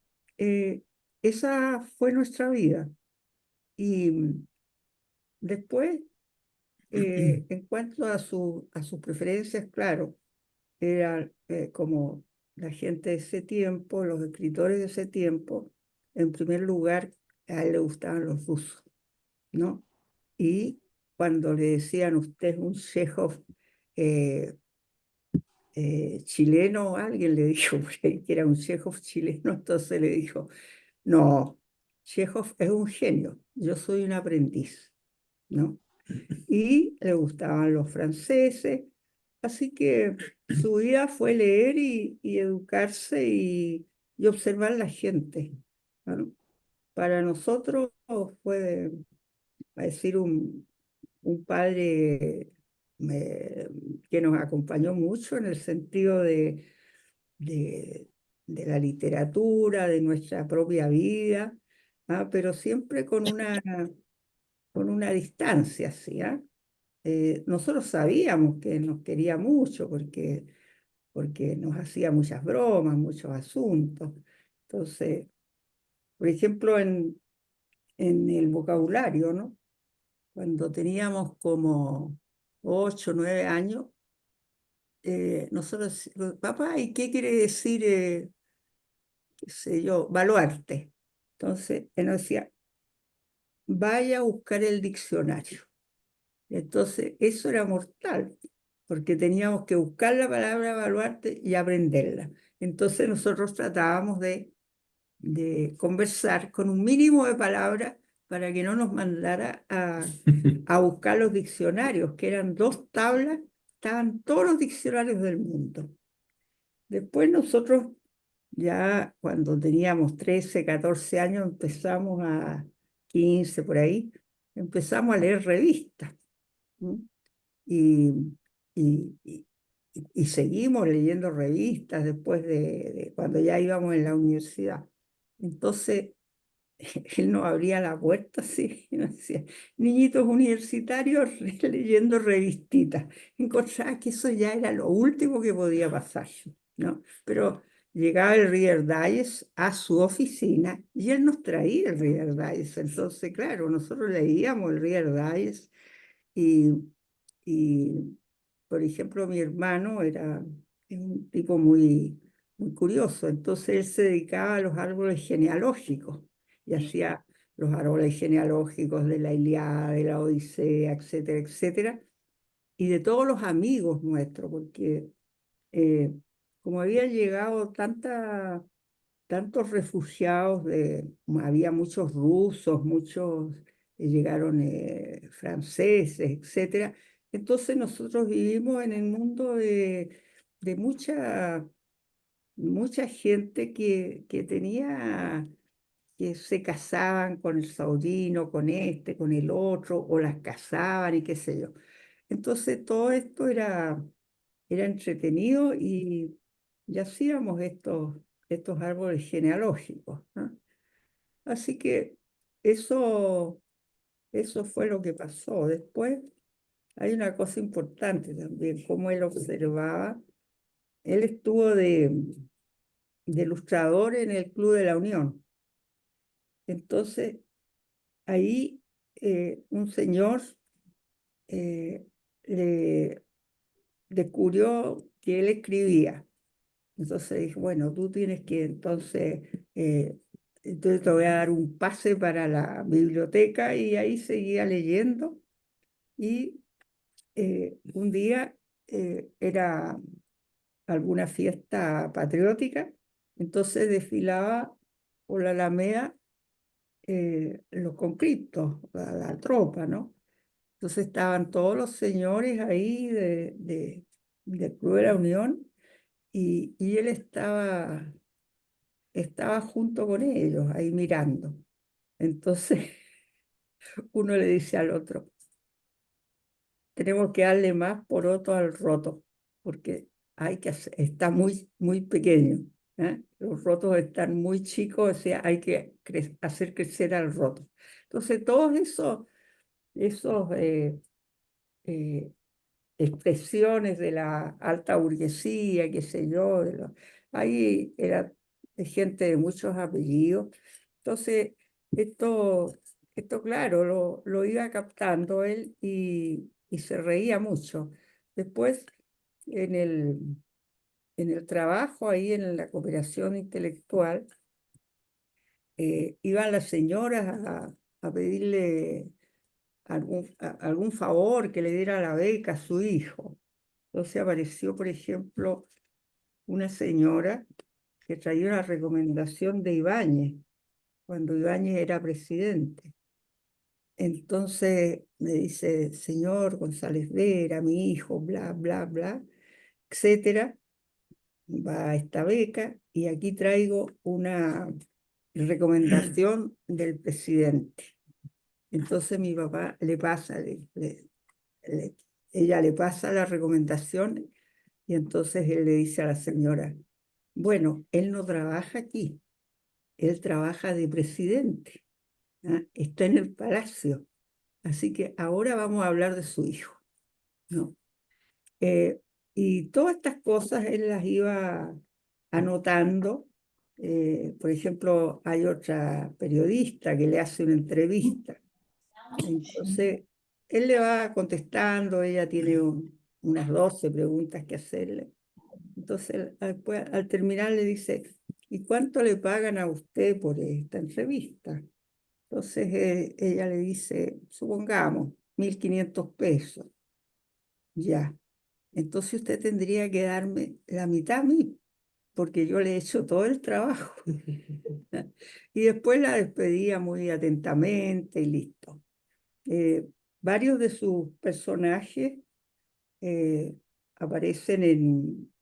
esa fue nuestra vida. Y después, en cuanto a sus preferencias, claro, era como la gente de ese tiempo, los escritores de ese tiempo, en primer lugar, a él le gustaban los rusos, ¿no? Y cuando le decían, usted es un Chekhov chileno, alguien le dijo por ahí que era un Chekhov chileno, entonces le dijo, no, Chekhov es un genio, yo soy un aprendiz, ¿no? y le gustaban los franceses, así que su vida fue leer y educarse y observar la gente, ¿no? Para nosotros fue, a decir, un padre eh, que nos acompañó mucho en el sentido de, de la literatura, de nuestra propia vida, ¿ah? Pero siempre con una distancia, ¿sí? ¿Ah? Nosotros sabíamos que nos quería mucho porque nos hacía muchas bromas, muchos asuntos. Entonces, por ejemplo, en el vocabulario, ¿no? Cuando teníamos como 8, 9 años, nosotros decíamos, papá, ¿y qué quiere decir, qué sé yo, baluarte? Entonces, él nos decía, vaya a buscar el diccionario. Entonces, eso era mortal, porque teníamos que buscar la palabra baluarte y aprenderla. Entonces, nosotros tratábamos de conversar con un mínimo de palabras para que no nos mandara a buscar los diccionarios, que eran 2 tablas, estaban todos los diccionarios del mundo. Después nosotros, ya cuando teníamos 13, 14 años, empezamos 15 por ahí, empezamos a leer revistas. ¿Mm? Y, y, y- y seguimos leyendo revistas después de cuando ya íbamos en la universidad. Entonces, él nos abría la puerta así y nos decía, niñitos universitarios leyendo revistitas. Encontraba que eso ya era lo último que podía pasar, ¿no? Pero llegaba el Reader Digest a su oficina y él nos traía el Reader Digest. Entonces, claro, nosotros leíamos el Reader Digest y, y, por ejemplo, mi hermano era un tipo muy curioso, entonces él se dedicaba a los árboles genealógicos y hacía los árboles genealógicos de la Ilíada, de la Odisea, etcétera, etcétera, y de todos los amigos nuestros, porque eh, como había llegado tantos refugiados, había muchos rusos, muchos llegaron franceses, etcétera. Entonces nosotros vivimos en el mundo de mucha gente que tenía, que se casaban con el sobrino, con este, con el otro, o las casaban y qué sé yo. Entonces todo esto era entretenido y hacíamos estos árboles genealógicos, ¿no? Así que eso, eso fue lo que pasó. Después hay una cosa importante también, como él observaba. Él estuvo de ilustrador en el Club de la Unión. Entonces, ahí un señor eh, le descubrió que él escribía. Entonces dije, bueno, tú tienes que entonces te voy a dar un pase para la biblioteca y ahí seguía leyendo y un día era alguna fiesta patriótica, entonces desfilaba por la Alameda los conscriptos, la tropa, ¿no? Entonces estaban todos los señores ahí del Club de la Unión y él estaba junto con ellos, ahí mirando. Entonces uno le dice al otro, tenemos que darle más poroto al roto, porque está muy pequeño, ¿eh? Los rotos están muy chicos, o sea, hay que hacer crecer al roto. Entonces todos esos eh, expresiones de la alta burguesía, qué sé yo, ahí era de gente de muchos apellidos. Entonces, esto claro, lo iba captando él y se reía mucho. Después, en el trabajo, ahí en la cooperación intelectual, iban las señoras a pedirle algún favor que le diera la beca a su hijo. Entonces apareció, por ejemplo, una señora que traía una recomendación de Ibáñez, cuando Ibáñez era presidente. entonces me dice, señor González Vera, mi hijo, bla, bla, bla, etcétera, va a esta beca y aquí traigo una recomendación del presidente. Entonces mi papá le pasa, ella le pasa la recomendación y entonces él le dice a la señora, bueno, él no trabaja aquí, él trabaja de presidente, ¿ah? Está en el palacio, así que ahora vamos a hablar de su hijo, ¿no? Y todas estas cosas él las iba anotando. Por ejemplo, hay otra periodista que le hace una entrevista. Entonces, él le va contestando, ella tiene unas 12 preguntas que hacerle. Entonces, al terminar le dice, ¿y cuánto le pagan a usted por esta entrevista? Entonces, ella le dice, supongamos, 1.500 pesos. Ya. Entonces usted tendría que darme la mitad a mí, porque yo le he hecho todo el trabajo. Y después la despedía muy atentamente y listo. Varios de sus personajes aparecen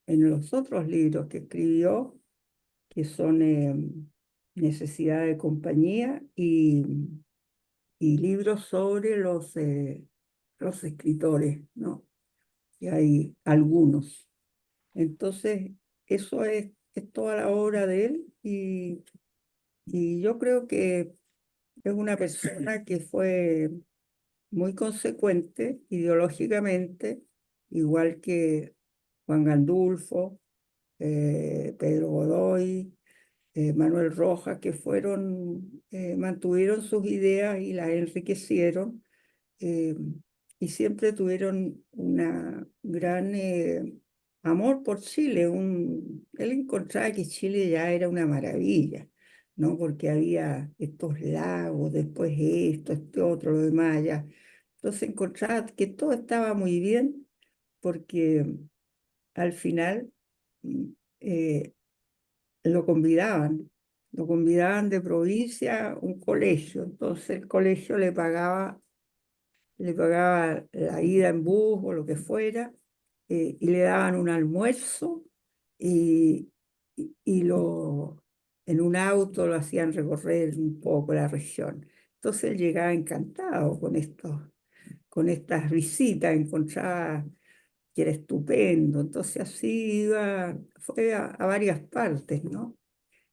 en los otros libros que escribió, que son Necesidad de Compañía y libros sobre los escritores, ¿no? Y hay algunos. Entonces, eso es toda la obra de él y yo creo que es una persona que fue muy consecuente ideológicamente, igual que Juan Gandulfo, Pedro Godoy, Manuel Rojas, que mantuvieron sus ideas y las enriquecieron eh, y siempre tuvieron una gran amor por Chile. Él encontraba que Chile ya era una maravilla, ¿no? Porque había estos lagos, después esto, este otro, lo demás allá. Entonces encontraba que todo estaba muy bien porque al final mm, eh, lo convidaban de provincia a un colegio. Entonces el colegio le pagaba la ida en bus o lo que fuera, y le daban un almuerzo y, en un auto lo hacían recorrer un poco la región. Entonces él llegaba encantado con estas visitas, encontraba que era estupendo. Entonces así fue a varias partes, ¿no?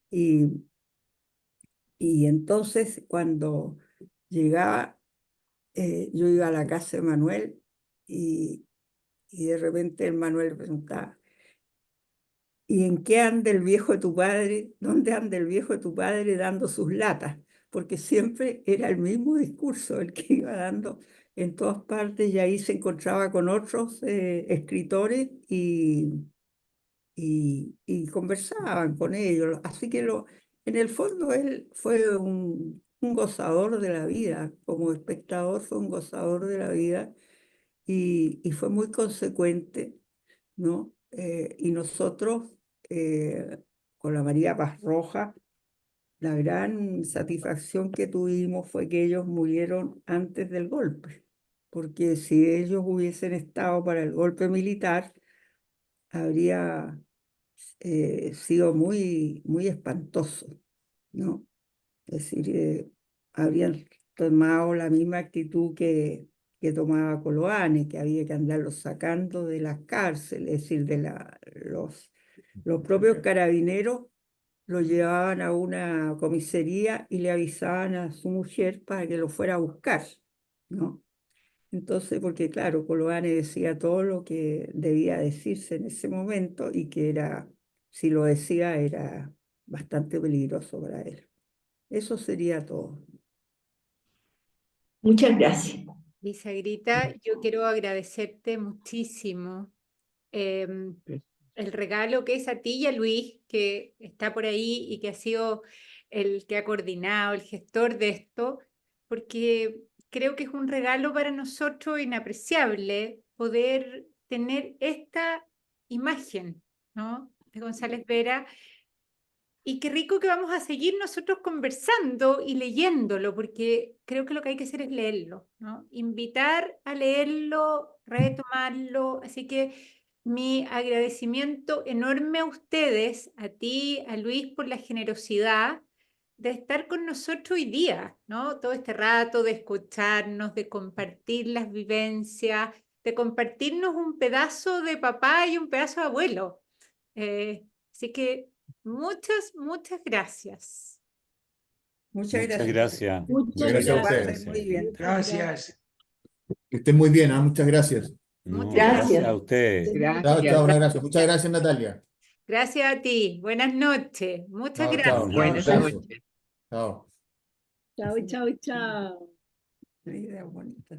Y, y entonces cuando llegaba yo iba a la casa de Manuel y, y de repente el Manuel preguntaba, ¿y en qué anda el viejo de tu padre? ¿Dónde anda el viejo de tu padre dando sus latas? Porque siempre era el mismo discurso el que iba dando en todas partes y ahí se encontraba con otros escritores y conversaban con ellos. Así que en el fondo él fue un gozador de la vida, como espectador fue un gozador de la vida y fue muy consecuente, ¿no? Y nosotros, con la María Paz Roja, la gran satisfacción que tuvimos fue que ellos murieron antes del golpe, porque si ellos hubiesen estado para el golpe militar, habría sido muy, muy espantoso, ¿no? Es decir, habrían tomado la misma actitud que tomaba Coloane, que había que andarlos sacando de las cárceles, es decir, los propios carabineros lo llevaban a una comisaría y le avisaban a su mujer para que lo fuera a buscar, ¿no? Entonces, porque claro, Coloane decía todo lo que debía decirse en ese momento y que si lo decía, era bastante peligroso para él. Eso sería todo. Muchas gracias. Lisagrita, yo quiero agradecerte muchísimo el regalo que es a ti y a Luis, que está por ahí y que ha sido el que ha coordinado, el gestor de esto, porque creo que es un regalo para nosotros inapreciable poder tener esta imagen, ¿no? De González Vera Y qué rico que vamos a seguir nosotros conversando y leyéndolo, porque creo que lo que hay que hacer es leerlo, ¿no? Invitar a leerlo, retomarlo. Así que mi agradecimiento enorme a ustedes, a ti, a Luis, por la generosidad de estar con nosotros hoy día, ¿no? Todo este rato, de escucharnos, de compartir las vivencias, de compartirnos un pedazo de papá y un pedazo de abuelo. Así que muchas, muchas gracias. Muchas Muchas gracias. gracias. Muchas gracias a Que ustedes. pasen muy bien. Gracias. Que estén muy bien, ¿ah? Muchas gracias. No, Muchas gracias a Gracias. ustedes. Chao, Gracias. chao, un abrazo. Muchas gracias, Natalia. Gracias a ti. Buenas noches. Muchas Chao, gracias. chao. Un Buenas abrazo. noches. Chao. Chao, chao, chao. Una idea bonita.